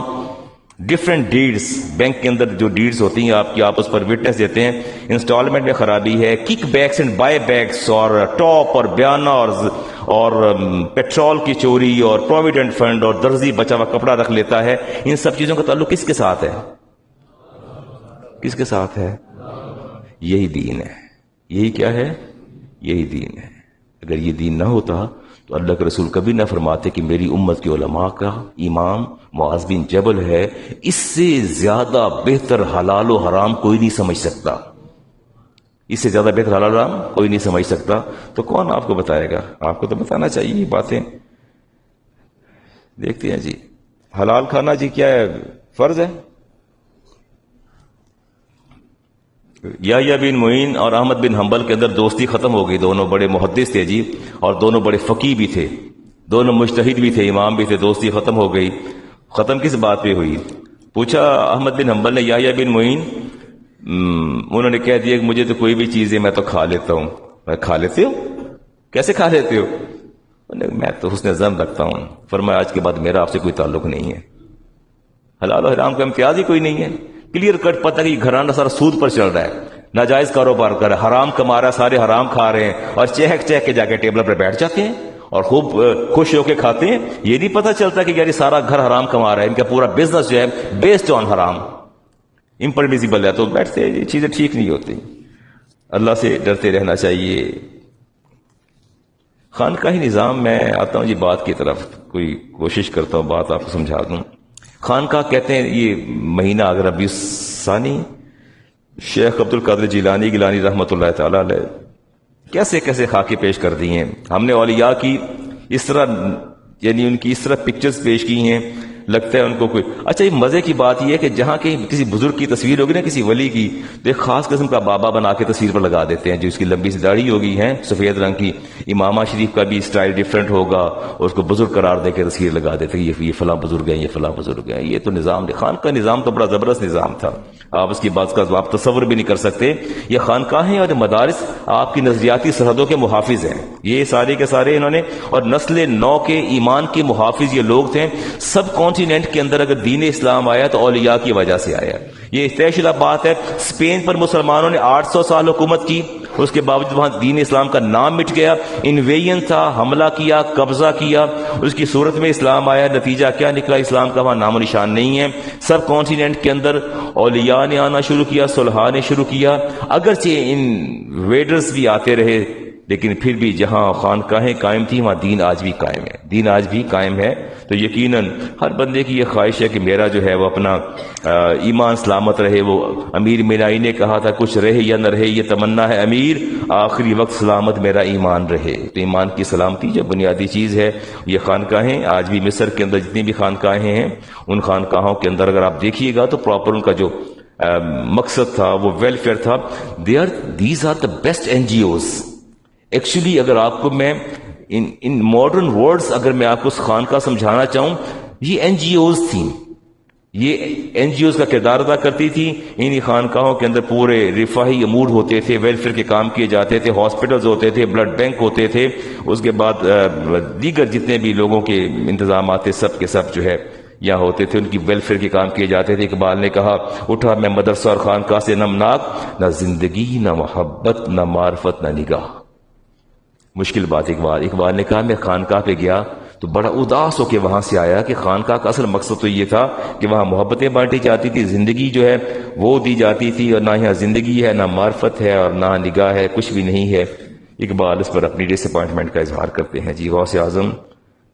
Speaker 1: different deeds. Bank کے اندر جو ڈیڈز ہوتی ہیں آپ کی، آپ اس پر وٹنس دیتے ہیں. انسٹالمنٹ میں خرابی ہے، kickbacks and buybacks, اور ٹاپ اور بیانہ اور پیٹرول کی چوری اور پروویڈنٹ فنڈ اور درزی بچا ہوا کپڑا رکھ لیتا ہے. ان سب چیزوں کا تعلق کس کے ساتھ ہے؟ کس کے ساتھ ہے؟ یہی دین ہے. یہی کیا ہے؟ یہی دین ہے. اگر یہ دین نہ ہوتا تو اللہ کے رسول کبھی نہ فرماتے کہ میری امت کے علماء کا امام معاذ بن جبل ہے، اس سے زیادہ بہتر حلال و حرام کوئی نہیں سمجھ سکتا، اس سے زیادہ بہتر حلال و حرام کوئی نہیں سمجھ سکتا. تو کون آپ کو بتائے گا؟ آپ کو تو بتانا چاہیے یہ باتیں. دیکھتے ہیں جی، حلال کھانا جی کیا ہے؟ فرض ہے. یحییٰ بن معین اور احمد بن حنبل کے اندر دوستی ختم ہو گئی. دونوں بڑے محدث تھے جی، اور دونوں بڑے فقیہ بھی تھے، دونوں مجتہد بھی تھے، امام بھی تھے. دوستی ختم ہو گئی. ختم کس بات پہ ہوئی؟ پوچھا احمد بن حنبل نے یحییٰ بن معین، انہوں نے کہہ دیا کہ مجھے تو کوئی بھی چیز ہے میں تو کھا لیتا ہوں. میں کھا لیتے ہو؟ کیسے کھا لیتے ہو؟ میں تو حسن ظن رکھتا ہوں. فرمایا آج کے بعد میرا آپ سے کوئی تعلق نہیں ہے. حلال و حرام کا امتیاز ہی کوئی نہیں ہے. کلیئر کٹ پتہ کہ گھرانہ سارا سود پر چل رہا ہے، ناجائز کاروبار کر رہا ہے، حرام کما رہا ہے، سارے حرام کھا رہے ہیں، اور چہک چہک کے جا کے ٹیبل پر بیٹھ جاتے ہیں اور خوب خوش ہو کے کھاتے ہیں. یہ نہیں پتہ چلتا کہ یار سارا گھر حرام کما رہا ہے، ان کا پورا بزنس جو ہے بیسڈ آن حرام، امپرمیزیبل ہے. تو بیٹھتے ہیں، یہ چیزیں ٹھیک نہیں ہوتی. اللہ سے ڈرتے رہنا چاہیے. خانقاہی نظام، میں آتا ہوں جی بات کی طرف، کوئی کوشش کرتا ہوں بات آپ کو سمجھا دوں. خانقاہ کہتے ہیں یہ مہینہ اگر ربیع ثانی، شیخ عبد القادر گیلانی رحمۃ اللہ تعالی علیہ کیسے کیسے خاکے پیش کر دی ہیں. ہم نے اولیاء کی اس طرح، یعنی ان کی اس طرح پکچرز پیش کی ہیں، لگتا ہے ان کو کوئی. اچھا یہ مزے کی بات یہ ہے کہ جہاں کہیں کسی بزرگ کی تصویر ہوگی نا، کسی ولی کی، تو ایک خاص قسم کا بابا بنا کے تصویر پر لگا دیتے ہیں، جو اس کی لمبی سی داڑھی ہوگی ہے سفید رنگ کی. امامہ شریف کا بھی اسٹائل ڈیفرنٹ ہوگا اور اس کو بزرگ قرار دے کے تصویر لگا دیتے ہیں، یہ فلاں بزرگ ہیں، یہ فلاں بزرگ ہیں. یہ تو نظام، خان کا نظام تو بڑا زبردست نظام تھا. آپ اس کی بات کا آپ تصور بھی نہیں کر سکتے. یہ خانقاہیں اور مدارس آپ کی نظریاتی سرحدوں کے محافظ ہیں. یہ سارے کے سارے انہوں نے، اور نسل نو کے ایمان کے محافظ یہ لوگ تھے. سب کانٹیننٹ کے اندر اگر دین اسلام آیا تو اولیاء کی وجہ سے آیا. یہ طے شدہ بات ہے. اسپین پر مسلمانوں نے 800 سال حکومت کی، اس کے باوجود وہاں دین اسلام کا نام مٹ گیا. انویژن تھا، حملہ کیا، قبضہ کیا، اس کی صورت میں اسلام آیا. نتیجہ کیا نکلا؟ اسلام کا وہاں نام و نشان نہیں ہے. سب کانٹیننٹ کے اندر اولیاء نے آنا شروع کیا، صلحاء نے شروع کیا. اگرچہ ان ویڈرز بھی آتے رہے، لیکن پھر بھی جہاں خانقاہیں قائم تھیں وہاں دین آج بھی قائم ہے. دین آج بھی قائم ہے. تو یقیناً ہر بندے کی یہ خواہش ہے کہ میرا جو ہے وہ اپنا ایمان سلامت رہے. وہ امیر مینائی نے کہا تھا کچھ رہے یا نہ رہے یہ تمنا ہے امیر، آخری وقت سلامت میرا ایمان رہے. تو ایمان کی سلامتی جو بنیادی چیز ہے، یہ خانقاہیں آج بھی مصر کے اندر جتنی بھی خانقاہیں ہیں، ان خانقاہوں کے اندر اگر آپ دیکھیے گا تو پراپر ان کا جو مقصد تھا وہ ویلفیئر تھا. These are the best NGOs. Actually اگر آپ کو میں ان ماڈرن ورڈز اگر میں آپ کو خانقاہ سمجھانا چاہوں، یہ NGOs تھیں. یہ این جی اوز کا کردار ادا کرتی تھی. انہی خانقاہوں کے اندر پورے رفاہی امور ہوتے تھے، ویلفیئر کے کام کیے جاتے تھے، ہاسپٹلز ہوتے تھے، بلڈ بینک ہوتے تھے، اس کے بعد دیگر جتنے بھی لوگوں کے انتظامات تھے سب کے سب جو ہے یہاں ہوتے تھے، ان کی ویلفیئر کے کام کیے جاتے تھے. اقبال نے کہا اٹھا میں مدرسہ اور خانقاہ سے نمناک، نہ زندگی نہ محبت نہ معرفت نہ نگاہ. مشکل بات. اقبال نے کہا میں خانقاہ پہ گیا تو بڑا اداس ہو کے وہاں سے آیا کہ خانقاہ کا اصل مقصد تو یہ تھا کہ وہاں محبتیں بانٹی جاتی تھی، زندگی جو ہے وہ دی جاتی تھی، اور نہ یہاں زندگی ہے، نہ معرفت ہے، اور نہ نگاہ ہے، کچھ بھی نہیں ہے. اقبال اس پر اپنی ڈس اپوائنٹمنٹ کا اظہار کرتے ہیں. جی غوث اعظم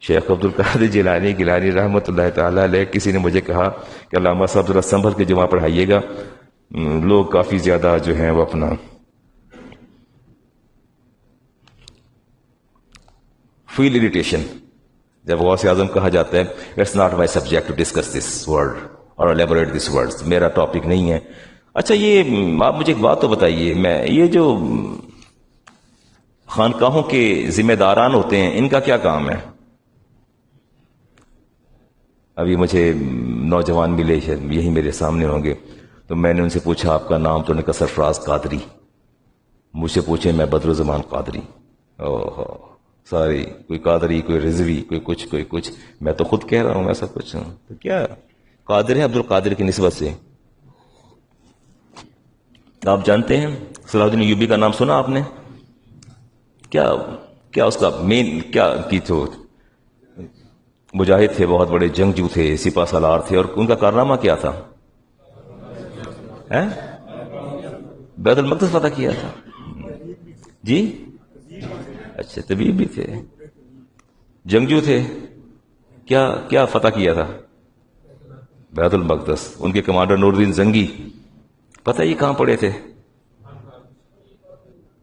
Speaker 1: شیخ عبد القادر جیلانی رحمۃ اللہ تعالیٰ علیہ. کسی نے مجھے کہا کہ علامہ صاحب ذرا سنبھل کے جمعہ پڑھائیے گا، لوگ کافی زیادہ جو ہیں وہ اپنا فیل اریٹیشن. جب غوث اعظم کہا جاتا ہے it's not my subject to discuss this word اور الیبوریٹ دس ورڈ، میرا ٹاپک نہیں ہے. اچھا یہ آپ مجھے ایک بات تو بتائیے، میں یہ جو خانقاہوں کے ذمہ داران ہوتے ہیں ان کا کیا کام ہے؟ ابھی مجھے نوجوان ملے، یہی میرے سامنے ہوں گے، تو میں نے ان سے پوچھا آپ کا نام، تو انہوں نے کہا سرفراز قادری. مجھ سے پوچھے میں بدر الزمان قادری. اوہ ساری کوئی قادری، کوئی رضوی، کوئی کچھ. میں تو خود کہہ رہا ہوں ایسا کچھ ہوں تو کیا قادر ہے عبد القادر کی نسبت سے. آپ جانتے ہیں صلاح الدین ایوبی کا نام سنا آپ نے؟ کیا اس کا مین کیا کی تو مجاہد تھے، بہت بڑے جنگجو تھے، سپہ سالار تھے، اور ان کا کارنامہ کیا تھا؟ بیت المقدس فتح کیا تھا. جی اچھا طبیب بھی تھے، جنگجو تھے، کیا فتح کیا تھا؟ بیت المقدس. ان کے کمانڈر نور الدین زنگی پتہ یہ کہاں پڑے تھے؟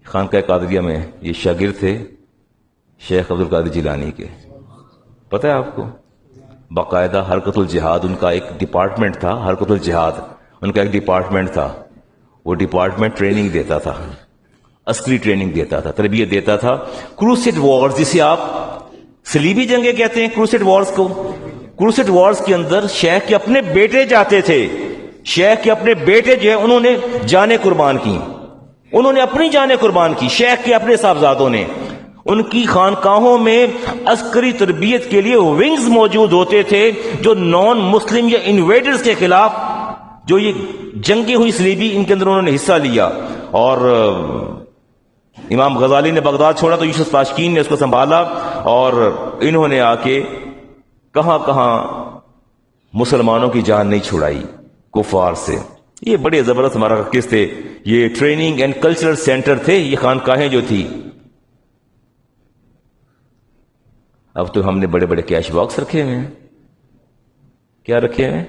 Speaker 1: خانقاہ قادریہ میں. یہ شاگرد تھے شیخ عبد القادر جیلانی کے. پتہ ہے آپ کو باقاعدہ حرکت الجہاد ان کا ایک ڈپارٹمنٹ تھا، حرکت الجہاد ان کا ایک ڈپارٹمنٹ تھا. وہ ڈپارٹمنٹ ٹریننگ دیتا تھا، عسکری ٹریننگ دیتا تھا، تربیت دیتا تھا. کروسیڈ وارز جسے آپ صلیبی جنگیں کہتے ہیں، کروسیڈ وارز کو، کروسیڈ وارز کے اندر شیخ کے اپنے بیٹے جاتے تھے. شیخ کے اپنے بیٹے جو ہیں انہوں نے جانیں قربان کی، انہوں نے اپنی جانیں قربان کی. شیخ کے اپنے صاحبزادوں نے. ان کی خانقاہوں میں عسکری تربیت کے لیے ونگز موجود ہوتے تھے جو نان مسلم یا انویڈرز کے خلاف جو یہ جنگیں ہوئی صلیبی، ان کے اندر انہوں نے حصہ لیا. اور امام غزالی نے بغداد چھوڑا تو یوسف تاشکین نے اس کو سنبھالا، اور انہوں نے آ کے کہاں کہاں مسلمانوں کی جان نہیں چھڑائی کفار سے. یہ بڑے زبردست مراکز تھے، یہ ٹریننگ اینڈ کلچرل سینٹر تھے یہ خانقاہیں جو تھی. اب تو ہم نے بڑے بڑے کیش باکس رکھے ہوئے ہیں. کیا رکھے ہیں؟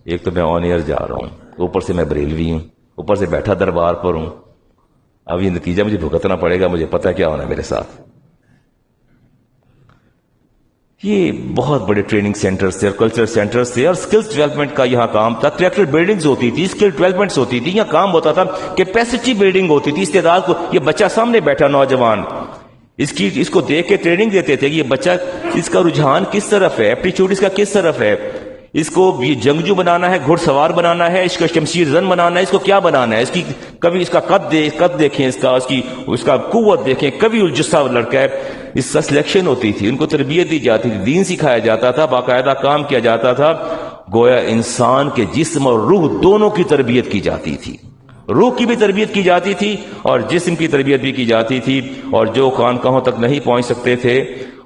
Speaker 1: ایک تو میں آن ایئر جا رہا ہوں، اوپر سے میں بریلوی ہوں، اوپر سے بیٹھا دربار پر ہوں. اب یہ نتیجہ مجھے بھگتنا پڑے گا، مجھے پتہ کیا ہونا میرے ساتھ. یہ بہت بڑے ٹریننگ سینٹرز تھے اور کلچرل سینٹرز تھے، اور سکلز ڈیولپمنٹ کا یہاں کام تھا. کریکٹر بلڈنگز ہوتی تھی، اسکل ڈیولپمنٹس ہوتی تھی. یہاں کام ہوتا تھا، کیپیسٹی بلڈنگ ہوتی تھی. استعداد کو، یہ بچہ سامنے بیٹھا نوجوان، اس کو دیکھ کے ٹریننگ دیتے تھے کہ یہ بچہ، اس کا رجحان کس طرف ہے، ایپٹیچیوڈ اس کا کس طرف ہے، اس کو یہ جنگجو بنانا ہے، گھڑ سوار بنانا ہے، اس کا شمشیر زن بنانا ہے، اس کو کیا بنانا ہے. اس کی کبھی اس کا قد دیکھیں، اس کا قوت دیکھیں، کبھی الجثہ لڑکا ہے. اس کا سلیکشن ہوتی تھی، ان کو تربیت دی جاتی تھی، دین سکھایا جاتا تھا، باقاعدہ کام کیا جاتا تھا. گویا انسان کے جسم اور روح دونوں کی تربیت کی جاتی تھی. روح کی بھی تربیت کی جاتی تھی اور جسم کی تربیت بھی کی جاتی تھی. اور جو خانقاہوں تک نہیں پہنچ سکتے تھے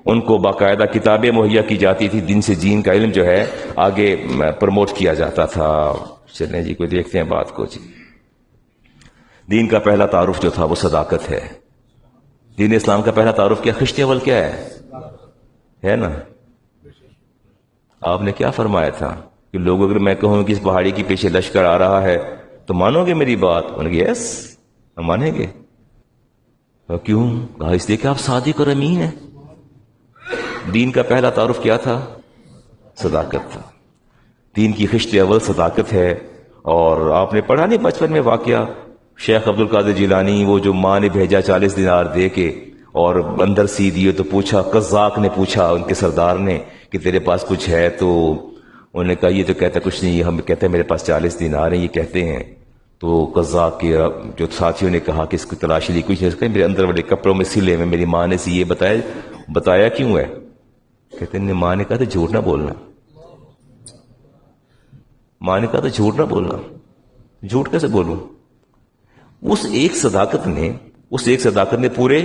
Speaker 1: ان کو باقاعدہ کتابیں مہیا کی جاتی تھی. دین سے جین کا علم جو ہے آگے پروموٹ کیا جاتا تھا. چلیں جی کوئی دیکھتے ہیں بات کو. جی دین کا پہلا تعارف جو تھا وہ صداقت ہے. دین اسلام کا پہلا تعارف کیا؟ خشت اول کیا ہے نا؟ آپ نے کیا فرمایا تھا کہ لوگ اگر میں کہوں کہ اس پہاڑی کے پیچھے لشکر آ رہا ہے تو مانو گے میری بات؟ انہوں نے کہا یس ہم مانیں گے. کیوں؟ کہا اس لیے کہ آپ صادق اور امین ہیں. دین کا پہلا تعارف کیا تھا؟ صداقت تھا. دین کی خشت اول صداقت ہے. اور آپ نے پڑھا نہیں بچپن میں واقعہ شیخ عبد القادر جیلانی، وہ جو ماں نے بھیجا 40 دینار دے کے اور اندر سی دیے تو پوچھا، قزاق نے پوچھا ان کے سردار نے کہ تیرے پاس کچھ ہے؟ تو انہوں نے کہا یہ تو کہتا کچھ نہیں، ہم کہتے ہیں میرے پاس 40 دینار ہیں، یہ کہتے ہیں. تو قزاق کے جو ساتھیوں نے کہا کہ اس کی تلاشی لی، کچھ نہیں، میرے اندر والے کپڑوں میں سلے میں میری ماں نے سے یہ بتایا کیوں ہے؟ کہتے ہیں ماں نے کہا تھا جھوٹ نہ بولنا. ماں نے کہا تھا جھوٹ نہ بولنا. جھوٹ کیسے بولوں؟ اس ایک صداقت نے پورے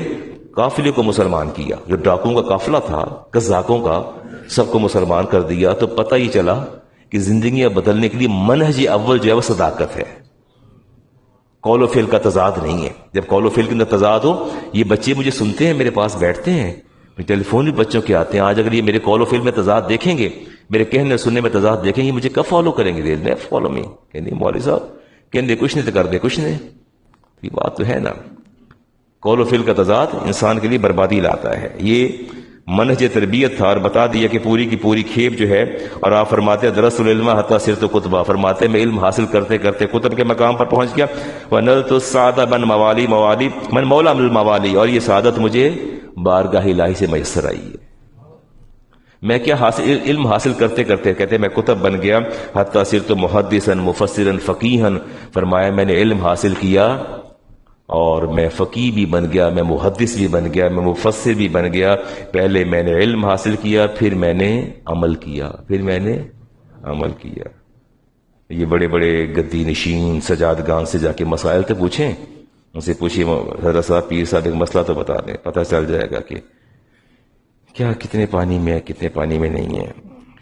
Speaker 1: قافلے کو مسلمان کیا. جو ڈاکوؤں کا قافلہ تھا، قزاقوں کا، سب کو مسلمان کر دیا. تو پتہ ہی چلا کہ زندگیاں بدلنے کے لیے منہج اول جو ہے وہ صداقت ہے، قول و فعل کا تضاد نہیں ہے. جب قول و فعل کے اندر تضاد ہو، یہ بچے مجھے سنتے ہیں، میرے پاس بیٹھتے ہیں، ٹیلی فون بھی بچوں کے آتے ہیں. آج اگر یہ میرے قول و فعل میں تضاد دیکھیں گے، میرے کہنے اور سننے میں تضاد دیکھیں گے، مجھے کب فالو کریں گے؟ They follow me. کہ مولوی صاحب کہنے کچھ نہیں تو کر دے کچھ نہیں. یہ بات تو ہے نا. قول و فعل کا تضاد انسان کے لیے بربادی لاتا ہے. یہ منہج تربیت تھا. اور بتا دیا کہ پوری کی پوری کھیپ جو ہے. اور آپ فرماتے ہیں درس العلم حتی صرت کتبہ، فرماتے ہیں میں علم حاصل کرتے کرتے کتب کے مقام پر پہنچ گیا. وَنَلْتُ السَّعَادَةَ مَنْ مَوَالِي مَنْ مَوْلَى مِنَ الْمَوَالِي، اور یہ سعادت مجھے بارگاہ الہی سے میسر آئی ہے. میں کیا علم حاصل کرتے کرتے کہتے میں کتب بن گیا. حتی صرت محدثا مفسرا فقیہا، فرمایا میں نے علم حاصل کیا اور میں فقیہ بھی بن گیا، میں محدث بھی بن گیا، میں مفسر بھی بن گیا. پہلے میں نے علم حاصل کیا، پھر میں نے عمل کیا. یہ بڑے بڑے گدی نشین سجادگان سے جا کے مسائل تو پوچھیں، ان سے پوچھیے حضرت صاحب پیر صاحب ایک مسئلہ تو بتا دیں، پتہ چل جائے گا کہ کیا کتنے پانی میں ہے کتنے پانی میں نہیں ہے.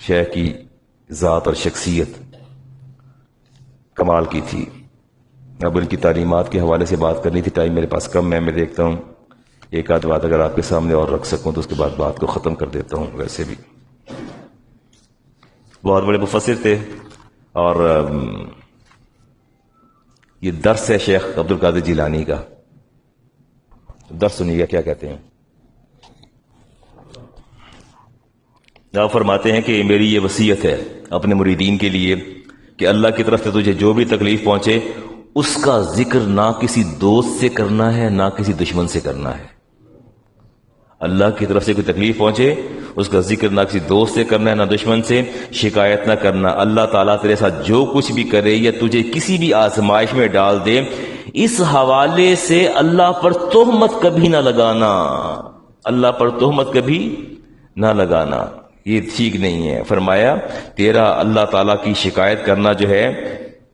Speaker 1: شیخ کی ذات اور شخصیت کمال کی تھی. اب ان کی تعلیمات کے حوالے سے بات کرنی تھی، ٹائم میرے پاس کم ہے. میں دیکھتا ہوں ایک آدھ بات اگر آپ کے سامنے اور رکھ سکوں تو اس کے بعد بات کو ختم کر دیتا ہوں. ویسے بھی بہت بڑے مفسر تھے. اور یہ درس ہے شیخ عبد القادر جیلانی کا. درس سنیے گا کیا کہتے ہیں. آپ فرماتے ہیں کہ میری یہ وصیت ہے اپنے مریدین کے لیے کہ اللہ کی طرف سے تجھے جو بھی تکلیف پہنچے اس کا ذکر نہ کسی دوست سے کرنا ہے نہ کسی دشمن سے کرنا ہے. اللہ کی طرف سے کوئی تکلیف پہنچے اس کا ذکر نہ کسی دوست سے کرنا ہے نہ دشمن سے. شکایت نہ کرنا. اللہ تعالیٰ تیرے ساتھ جو کچھ بھی کرے یا تجھے کسی بھی آزمائش میں ڈال دے، اس حوالے سے اللہ پر تہمت کبھی نہ لگانا. اللہ پر تہمت کبھی نہ لگانا، یہ ٹھیک نہیں ہے. فرمایا تیرا اللہ تعالیٰ کی شکایت کرنا جو ہے،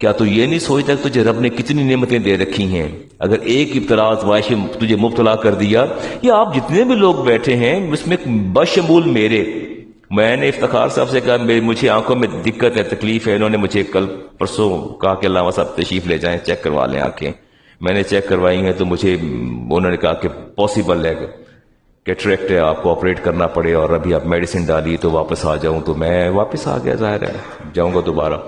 Speaker 1: کیا تو یہ نہیں سوچتا کہ تجھے رب نے کتنی نعمتیں دے رکھی ہیں؟ اگر ایک ابتلا آزمائش میں تجھے مبتلا کر دیا، یا آپ جتنے بھی لوگ بیٹھے ہیں اس میں بشمول میرے، میں نے افتخار صاحب سے کہا مجھے آنکھوں میں دقت ہے، تکلیف ہے. انہوں نے مجھے کل پرسوں کہا کہ علامہ صاحب تشریف لے جائیں، چیک کروا لیں آنکھیں. میں نے چیک کروائی ہیں تو مجھے انہوں نے کہا کہ پاسبل ہے کیٹریکٹ ہے، آپ کو آپریٹ کرنا پڑے، اور ابھی آپ میڈیسن ڈالی تو واپس آ جاؤں. تو میں واپس آ گیا، ظاہر ہے جاؤں گا دوبارہ.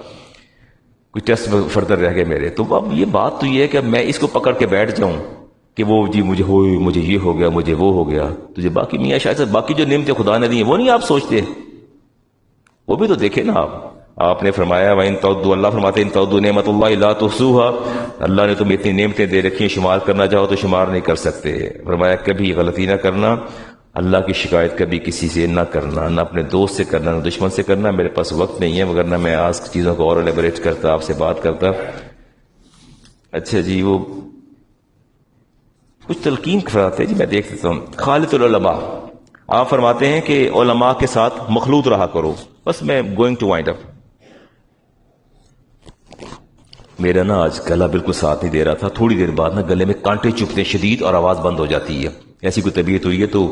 Speaker 1: کچھ ٹیسٹ فردر رہ گئے میرے. تو اب یہ بات تو یہ ہے کہ میں اس کو پکڑ کے بیٹھ جاؤں کہ وہ جی مجھے یہ ہو گیا، مجھے وہ ہو گیا. تجھے باقی میاں شاید سے باقی جو نعمتیں خدا نے دی ہیں وہ نہیں آپ سوچتے؟ وہ بھی تو دیکھیں نا. آپ نے فرمایا وَإِن تَعُدُّوا، اللہ فرماتے ہیں ان تَعُدُّوا نِعْمَتَ اللَّهِ لَا تُحْصُوهَا، اللہ نے تمہیں اتنی نعمتیں دے رکھی ہیں، شمار کرنا چاہو تو شمار نہیں کر سکتے. فرمایا کبھی غلطی نہ کرنا، اللہ کی شکایت کبھی کسی سے نہ کرنا، نہ اپنے دوست سے کرنا، نہ دشمن سے کرنا. میرے پاس وقت نہیں ہے، مگر نہ میں آج چیزوں کو اور الیبوریٹ کرتا، آپ سے بات کرتا. اچھا جی، وہ کچھ تلقین کراتے جی، میں دیکھ لیتا ہوں. خالط العلماء، آپ فرماتے ہیں کہ علماء کے ساتھ مخلوط رہا کرو. بس میں گوئنگ ٹو وائنڈ اپ. میرا نا آج گلا بالکل ساتھ نہیں دے رہا تھا. تھوڑی دیر بعد نا گلے میں کانٹے چبھتے ہیں شدید اور آواز بند ہو جاتی ہے. ایسی کوئی طبیعت ہوئی ہے تو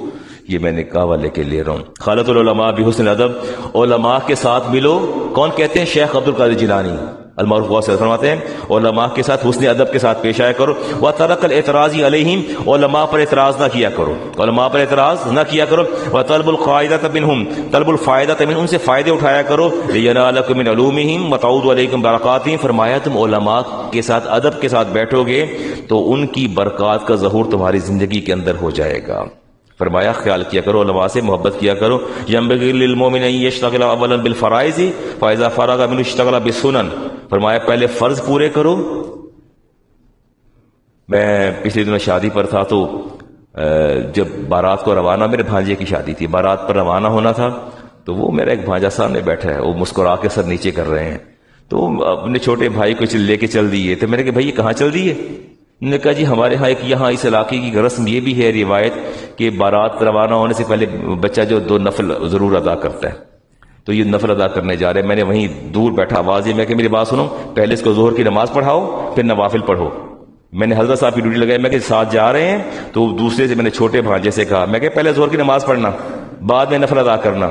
Speaker 1: یہ میں نے کہا والے کے لے رہا ہوں. خالط العلماء بحسن ادب، علماء کے ساتھ ملو. کون کہتے ہیں؟ شیخ عبد القادر جیلانی المعروف غوث فرماتے ہیں علماء کے ساتھ حسن ادب کے ساتھ پیش آیا کرو. وَتَرَكَ الْاعْتِرَاضِ عَلَيْهِمْ، علماء پر اعتراض نہ کیا کرو، علماء پر اعتراض نہ کیا کرو. وَطَلْبُ الْفَائِدَةَ مِنْهُمْ، طلب الفائدہ من، ان سے فائدے اٹھایا کرو. لِيَنَالَكُم مِّنْ عُلُومِهِمْ وَتَعُودُ عَلَيْكُمْ بَرَكَاتِهِمْ. فرمایا تم علماء کے ساتھ ادب کے ساتھ بیٹھو گے تو ان کی برکات کا ظہور تمہاری زندگی کے اندر ہو جائے گا. فرمایا خیال کیا کرو، علماء سے محبت کیا کرو. يَنبَغِي لِلْمُؤْمِنِ أَن يَشْتَغِلَ أَوَّلًا بِالْفَرَائِضِ فَإِذَا فَرَغَ مِنْهُ اشْتَغَلَ بِالسُّنَنِ. فرمایا پہلے فرض پورے کرو. میں پچھلے دنوں شادی پر تھا تو جب بارات کو روانہ، میرے بھانجے کی شادی تھی، بارات پر روانہ ہونا تھا تو وہ میرا ایک بھانجا سامنے بیٹھا ہے، وہ مسکرا کے سر نیچے کر رہے ہیں، تو اپنے چھوٹے بھائی کو لے کے چل دیے. تو میں نے کہا بھائی یہ کہاں چل دیے؟ انہوں نے کہا جی ہمارے ہاں ایک یہاں اس علاقے کی رسم یہ بھی ہے، روایت، کہ بارات روانہ ہونے سے پہلے بچہ جو 2 نفل ضرور ادا کرتا ہے، تو یہ نفل ادا کرنے جا رہے ہیں. میں نے وہیں دور بیٹھا آواز دی، میں کہ میری بات سنو، پہلے اس کو ظہر کی نماز پڑھاؤ پھر نوافل پڑھو. میں نے حضرت صاحب کی ڈیوٹی لگائی، میں کہ ساتھ جا رہے ہیں، تو دوسرے سے میں نے چھوٹے بھانجے سے کہا، میں کہ پہلے ظہر کی نماز پڑھنا بعد میں نفل ادا کرنا.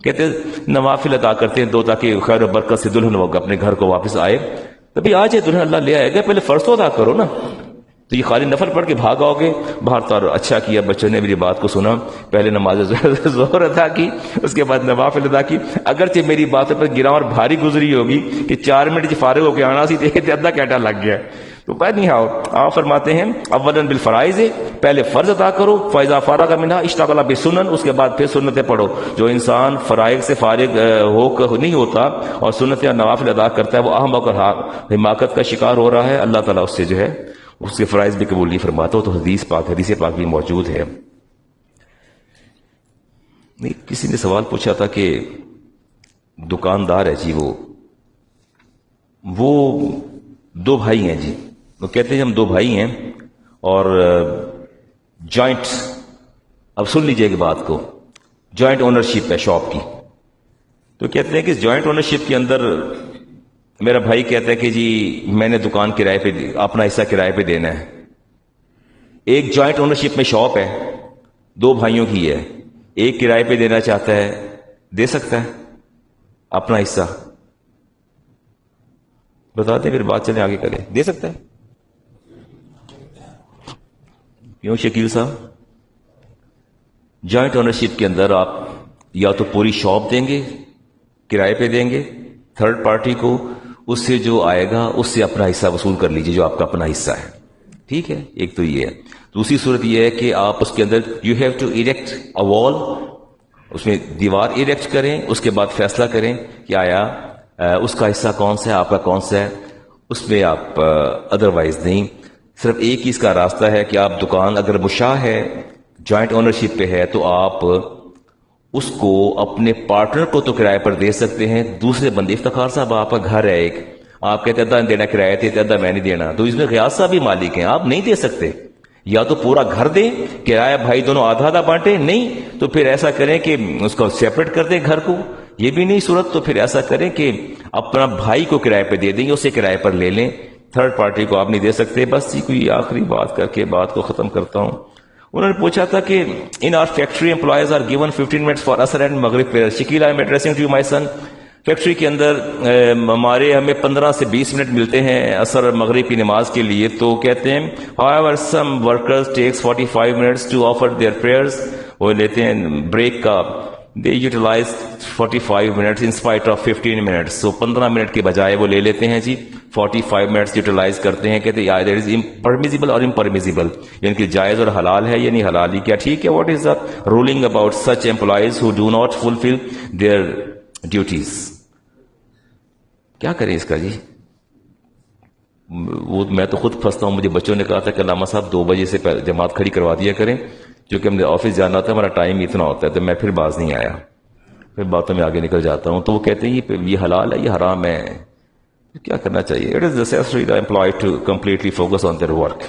Speaker 1: کہتے نوافل ادا کرتے ہیں 2 تاکہ خیر و برکت سے دلہن وہ اپنے گھر کو واپس آئے. تبھی آ جائے دلہن، اللہ لے آئے گا، پہلے فرض تو ادا کرو نا. تو یہ خالی نفل پڑھ کے بھاگ آؤ گے باہر. تو اچھا کیا بچوں نے میری بات کو سنا، پہلے نماز ظہر ادا کی، اس کے بعد نوافل ادا کی. اگرچہ میری باتوں پر گراں اور بھاری گزری ہوگی کہ 4 منٹ فارغ ہو کے آنا سی دیکھتے آدھا گھنٹہ لگ گیا. تو پہلے نہیں آپ فرماتے ہیں اولاً بالفرائض، پہلے فرض ادا کرو، فَإِذَا فَرَغَ مِنْهَا اشْتَغَلَ بِالسُنَن، اس کے بعد پھر سنتیں پڑھو. جو انسان فرائض سے فارغ ہو کر نہیں ہوتا اور سنتیں اور نوافل ادا کرتا ہے، وہ احمق اور حماقت کا شکار ہو رہا ہے. اللہ تعالیٰ اس سے جو ہے اس کے فرائض بھی قبول نہیں فرماتا. تو حدیث پاک بھی موجود ہے. کسی نے سوال پوچھا تھا کہ دکاندار ہے جی، وہ 2 بھائی ہیں جی. وہ کہتے ہیں ہم 2 بھائی ہیں اور جوائنٹ، اب سن لیجئے کہ بات کو، جوائنٹ اونرشپ ہے شاپ کی. تو کہتے ہیں کہ اس جوائنٹ اونرشپ کے اندر میرا بھائی کہتا ہے کہ جی میں نے دکان کرائے پہ اپنا حصہ کرائے پہ دینا ہے. ایک جوائنٹ اونرشپ میں شاپ ہے، 2 بھائیوں کی ہے، ایک کرائے پہ دینا چاہتا ہے، دے سکتا ہے اپنا حصہ؟ بتاتے پھر بات چلے آگے کریں. دے سکتا ہے؟ کیوں شکیل صاحب؟ جوائنٹ اونرشپ کے اندر آپ یا تو پوری شاپ دیں گے، کرائے پہ دیں گے تھرڈ پارٹی کو، اس سے جو آئے گا اس سے اپنا حصہ وصول کر لیجیے جو آپ کا اپنا حصہ ہے. ٹھیک ہے، ایک تو یہ ہے. دوسری صورت یہ ہے کہ آپ اس کے اندر یو ہیو ٹو ایریکٹ اے وال، اس میں دیوار ایریکٹ کریں، اس کے بعد فیصلہ کریں کہ آیا اس کا حصہ کون سا ہے، آپ کا کون سا ہے. اس میں آپ ادروائز نہیں. صرف ایک ہی اس کا راستہ ہے کہ آپ دکان اگر مشاع ہے، جوائنٹ اونرشپ پہ ہے، تو آپ اس کو اپنے پارٹنر کو تو کرائے پر دے سکتے ہیں. دوسرے بندے، افتخار صاحب آپ کا گھر ہے ایک، آپ کہتے ادھا دینا کرایہ تھے، ادھا میں نہیں دینا، تو اس میں غیاث صاحب بھی مالک ہیں، آپ نہیں دے سکتے. یا تو پورا گھر دیں، کرایہ بھائی دونوں آدھا آدھا بانٹے، نہیں تو پھر ایسا کریں کہ اس کو سیپریٹ کر دیں گھر کو. یہ بھی نہیں صورت تو پھر ایسا کریں کہ اپنا بھائی کو کرائے پہ دے دیں گے، اسے کرائے پر لے لیں، تھرڈ پارٹی کو آپ نہیں دے سکتے. بس یہ کوئی آخری بات کر کے بات کو ختم کرتا ہوں. انہوں نے پوچھا تھا کہ in our factory employees are given 15 minutes for Asr and Maghrib prayer. Shakeel I am addressing to you my son. Factory کے اندر ہمیں 15 سے 20 منٹ ملتے ہیں عصر اور مغرب کی نماز کے لیے. تو کہتے ہیں however some workers takes 45 minutes to offer their prayers. وہ لیتے ہیں بریک کا، they utilize 45 minutes in spite of 15 minutes. so 15 minute کے بجائے وہ لے لیتے ہیں جی 45 منٹس یوٹیلائز کرتے ہیں. کہتے ہیں either is permissible or impermissible، یعنی کہ جائز اور حلال ہے یا نہیں حلال ہی کیا ٹھیک ہے. what is the ruling about such employees who do not fulfill their duties؟ کیا کریں اس کا جی؟ وہ میں تو خود پھنستا ہوں. مجھے بچوں نے کہا تھا کہ علامہ صاحب 2 بجے سے جماعت کھڑی کروا دیا کریں، کیونکہ ہم نے آفس جانا تھا، ہمارا ٹائم اتنا ہوتا ہے. تو میں پھر باز نہیں آیا، پھر باتوں میں آگے نکل جاتا ہوں. تو وہ کہتے ہیں یہ حلال ہے یہ حرام ہے، کیا کرنا چاہیے؟ It is necessary the employee to completely focus on their work.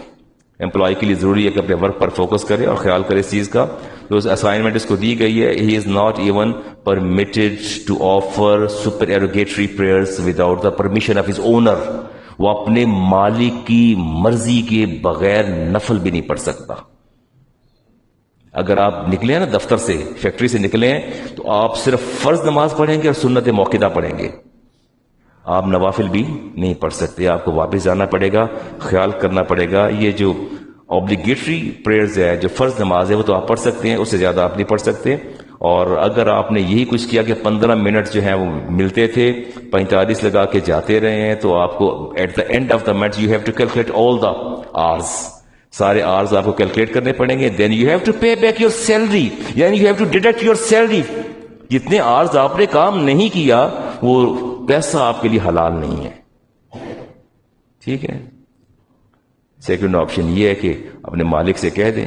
Speaker 1: Employee کے لیے ضروری ہے کہ اپنے ورک پر فوکس کرے اور خیال کرے اس چیز کا. جو اسائنمنٹ اس کو دی گئی ہے، he is not even permitted to offer supererogatory prayers without the permission of his owner. وہ اپنے مالک کی مرضی کے بغیر نفل بھی نہیں پڑھ سکتا. اگر آپ نکلے ہیں نا دفتر سے، فیکٹری سے نکلے ہیں، تو آپ صرف فرض نماز پڑھیں گے اور سنت موقدہ پڑھیں گے، آپ نوافل بھی نہیں پڑھ سکتے. آپ کو واپس جانا پڑے گا، خیال کرنا پڑے گا. یہ جو اوبلیگیٹری پریئرز ہے، جو فرض نماز ہے، وہ تو آپ پڑھ سکتے ہیں، اس سے زیادہ آپ نہیں پڑھ سکتے. اور اگر آپ نے یہی کچھ کیا کہ 15 منٹ جو ہیں وہ ملتے تھے، 45 لگا کے جاتے رہے ہیں، تو آپ کو at the end of the month you have to calculate all the hours. سارے آرز آپ کو کیلکولیٹ کرنے پڑیں گے. Then you have to pay back your salary, یعنی you have to deduct your salary. جتنے آرز آپ نے کام نہیں کیا وہ پیسہ آپ کے لیے حلال نہیں ہے. ٹھیک ہے. سیکنڈ آپشن یہ ہے کہ اپنے مالک سے کہہ دیں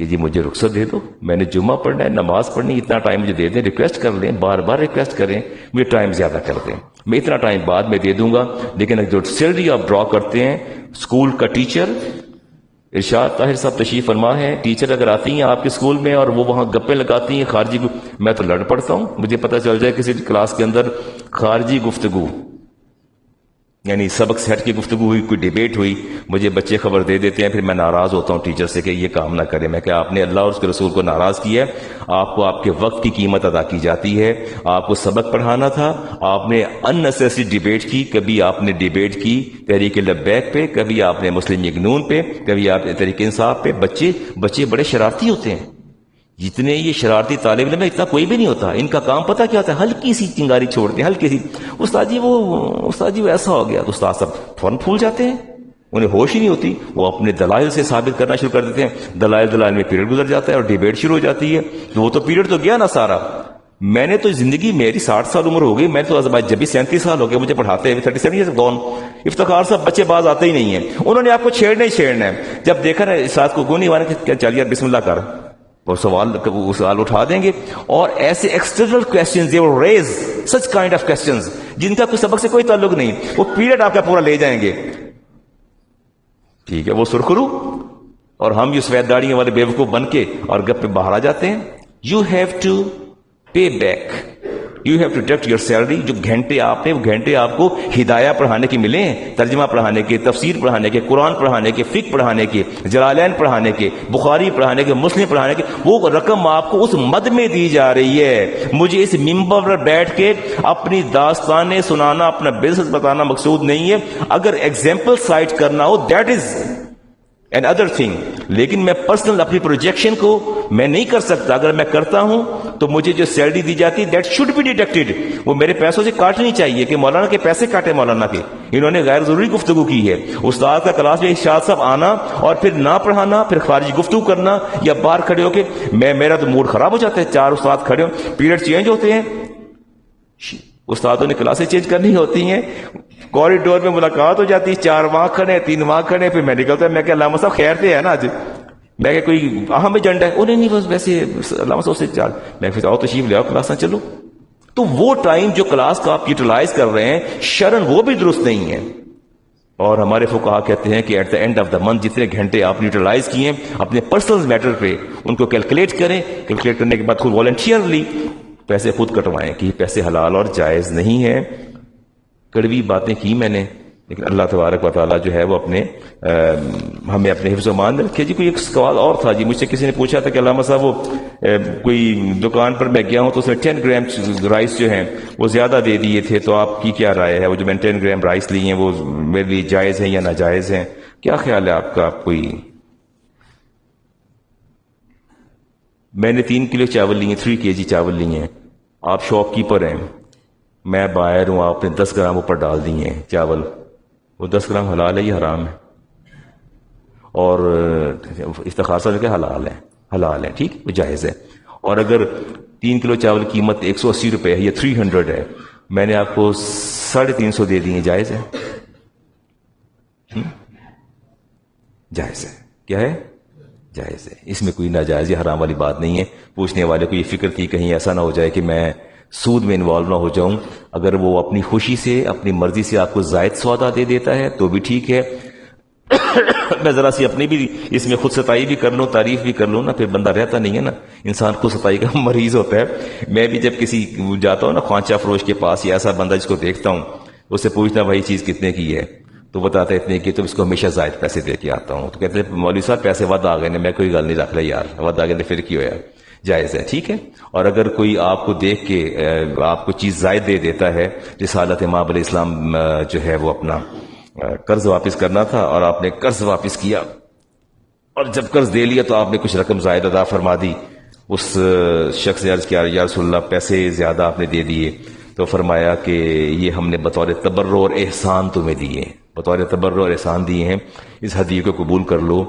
Speaker 1: کہ جی مجھے رخصت دے دو، میں نے جمعہ پڑھنا ہے، نماز پڑھنی، اتنا ٹائم مجھے دے دیں، ریکویسٹ کر لیں، بار بار ریکویسٹ کریں، مجھے ٹائم زیادہ کر دیں، میں اتنا ٹائم بعد میں دے دوں گا. لیکن جو سیلری آپ ڈرا کرتے ہیں، اسکول کا ٹیچر ارشاد طاہر صاحب تشریف فرما ہے، ٹیچر اگر آتی ہیں آپ کے اسکول میں اور وہ وہاں گپے لگاتی ہیں خارجی میں تو لڑ پڑتا ہوں. مجھے پتہ چل جائے کسی کلاس کے اندر خارجی گفتگو، یعنی سبق سے ہٹ کی گفتگو ہوئی، کوئی ڈیبیٹ ہوئی، مجھے بچے خبر دے دیتے ہیں، پھر میں ناراض ہوتا ہوں ٹیچر سے کہ یہ کام نہ کرے. میں کہ آپ نے اللہ اور اس کے رسول کو ناراض کیا ہے، آپ کو آپ کے وقت کی قیمت ادا کی جاتی ہے، آپ کو سبق پڑھانا تھا، آپ نے ان نیسیسری ڈیبیٹ کی. کبھی آپ نے ڈیبیٹ کی تحریک لبیک پہ، کبھی آپ نے مسلم لیگ نون پہ، کبھی آپ نے تحریک انصاف پہ. بچے بڑے شرارتی ہوتے ہیں، جتنے یہ شرارتی طالب علم ہے اتنا کوئی بھی نہیں ہوتا. ان کا کام پتہ کیا ہوتا ہے؟ ہلکی سی چنگاری چھوڑتے ہیں، ہلکی سی، استاد جی وہ ایسا ہو گیا، تو استاد صاحب فوراً پھول جاتے ہیں، انہیں ہوش ہی نہیں ہوتی، وہ اپنے دلائل سے ثابت کرنا شروع کر دیتے ہیں. دلائل میں پیریڈ گزر جاتا ہے اور ڈیبیٹ شروع ہو جاتی ہے. تو وہ تو پیریڈ تو گیا نا سارا. میں نے تو زندگی، میری 60 سال عمر ہو گئی، میں تو جب بھی 37 سال ہو گئے مجھے پڑھاتے ہیں، 37 ایئرز گون. افتخار صاحب بچے باز آتے ہی نہیں ہیں، انہوں نے آپ کو چھیڑنا ہی چھیڑنا ہے. جب دیکھا نا استاد کو گونی والا کہ چل یار بسم اللہ کر، اور سوال اٹھا دیں گے. اور ایسے external questions, they will raise such kind of questions جن کا کوئی سبق سے کوئی تعلق نہیں، وہ پیریڈ آپ کا پورا لے جائیں گے. ٹھیک ہے، وہ سرخرو اور ہم یہ سفید داڑیوں والے بیوقوف بن کے اور گپ پہ باہر آ جاتے ہیں. You have to pay back, you have to deduct your salary. جو گھنٹے آپ نے، وہ گھنٹے آپ کو ہدایہ پڑھانے کے ملے ہیں، ترجمہ پڑھانے کے، تفسیر پڑھانے کے، قرآن پڑھانے کے، فقہ پڑھانے کے، جلالین پڑھانے کے، بخاری پڑھانے کے، مسلم پڑھانے کے. وہ رقم آپ کو اس مد میں دی جا رہی ہے. مجھے اس ممبر پر بیٹھ کے اپنی داستانیں سنانا، اپنا بزنس بتانا مقصود نہیں ہے. اگر ایگزامپل سائٹ کرنا ہو that is an other thing, لیکن میں پرسنل اپنی پروجیکشن کو میں نہیں کر سکتا. اگر میں کرتا ہوں تو مجھے جو سیلری دی جاتی دیٹ شوڈ بی ڈیڈکٹڈ. وہ میرے پیسوں سے کاٹنی چاہیے کہ مولانا کے پیسے کاٹے مولانا کے. انہوں نے غیر ضروری گفتگو کی ہے. استاد کا کلاس میں ارشاد صاحب آنا اور پھر نہ پڑھانا، پھر خارجی گفتگو کرنا، یا باہر کھڑے ہو کے میرا تو موڈ خراب ہو جاتا ہے. 4 استاد کھڑے ہو، پیریڈ چینج ہوتے ہیں، استادوں نے کلاسیں چینج کرنی ہوتی ہیں، کوریڈور میں ملاقات ہو جاتی ہے، 4 وہاں کھڑے، 3 وہاں کھڑے، پھر میں نکلتا ہے. میں کہ علامہ صاحب خیر سے ہے نا آج؟ میں کہ کوئی اہم ایجنڈا ہے؟ انہیں نہیں، بس ویسے علامہ صاحب سے چال. میں پھر آؤ تشریف لے آؤ، کلاس نہ چلو. تو وہ ٹائم جو کلاس کا آپ یوٹیلائز کر رہے ہیں شرن وہ بھی درست نہیں ہے. اور ہمارے فقہا کہتے ہیں کہ at the end of the month جتنے گھنٹے آپ نے یوٹیلائز کیے اپنے پرسنل میٹر پہ، ان کو کیلکولیٹ کریں. کیلکولیٹ کرنے کے بعد خود والنٹیئرلی پیسے خود کٹوائیں کہ یہ پیسے حلال اور جائز نہیں ہیں. کڑوی باتیں کی میں نے، لیکن اللہ تبارک و تعالیٰ جو ہے وہ اپنے ہمیں اپنے حفظ و امان میں رکھے. جی کوئی ایک سوال اور تھا جی، مجھ سے کسی نے پوچھا تھا کہ علامہ صاحب وہ کوئی دکان پر میں گیا ہوں تو اس نے 10 گرام رائس جو ہیں وہ زیادہ دے دیے تھے، تو آپ کی کیا رائے ہے؟ وہ جو میں نے 10 گرام رائس لی ہیں وہ میرے لیے جائز ہیں یا ناجائز ہیں؟ کیا خیال ہے آپ کا؟ آپ کوئی، میں نے 3 کلو چاول لیے، 3 kg چاول لیے ہیں، آپ شاپ کیپر ہیں، میں بائر ہوں، آپ نے 10 گرام اوپر ڈال دیے ہیں چاول، وہ 10 گرام حلال ہے یا حرام ہے؟ اور افتخار صاحب نے کہا حلال ہے، حلال ہے، ٹھیک، وہ جائز ہے. اور اگر 3 کلو چاول قیمت 180 روپے ہے یا 300 ہے، میں نے آپ کو 350 دے دیے، جائز ہے؟ جائز ہے. کیا ہے؟ جائز ہے. اس میں کوئی ناجائز یا حرام والی بات نہیں ہے. پوچھنے والے کو یہ فکر تھی کہیں ایسا نہ ہو جائے کہ میں سود میں انوالو نہ ہو جاؤں. اگر وہ اپنی خوشی سے، اپنی مرضی سے آپ کو زائد سودا دے دیتا ہے تو بھی ٹھیک ہے. میں ذرا سی اپنی بھی اس میں خود ستائی بھی کر لوں، تعریف بھی کر لوں نا، پھر بندہ رہتا نہیں ہے نا. انسان خود ستائی کا مریض ہوتا ہے. میں بھی جب کسی جاتا ہوں نا خوانچہ فروش کے پاس یا ایسا بندہ جس کو دیکھتا ہوں، اس سے پوچھنا بھائی چیز کتنے کی ہے، تو بتاتا ہے اتنے کی، تو اس کو ہمیشہ زائد پیسے دے کے آتا ہوں. تو کہتے ہیں مولوی صاحب پیسے ود آ گئے نے. میں کوئی گل نہیں رکھ رہا یار، ود آ گئے نے پھر کیوں یار، جائز ہے، ٹھیک ہے. اور اگر کوئی آپ کو دیکھ کے آپ کو چیز زائد دے دیتا ہے، رسالت امام علیہ السلام جو ہے وہ اپنا قرض واپس کرنا تھا اور آپ نے قرض واپس کیا، اور جب قرض دے لیا تو آپ نے کچھ رقم زائد ادا فرما دی. اس شخص نے عرض کیا یا رسول اللہ پیسے زیادہ آپ نے دے دیے، تو فرمایا کہ یہ ہم نے بطور تبرع اور احسان تمہیں دیے، بطور تبرع اور احسان دیے ہیں، اس ہدیے کو قبول کر لو.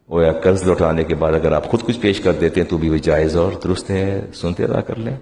Speaker 1: وہ یا قرض لوٹانے کے بعد اگر آپ خود کچھ پیش کر دیتے ہیں تو بھی وہ جائز اور درست ہے. سنتے ادا کر لیں.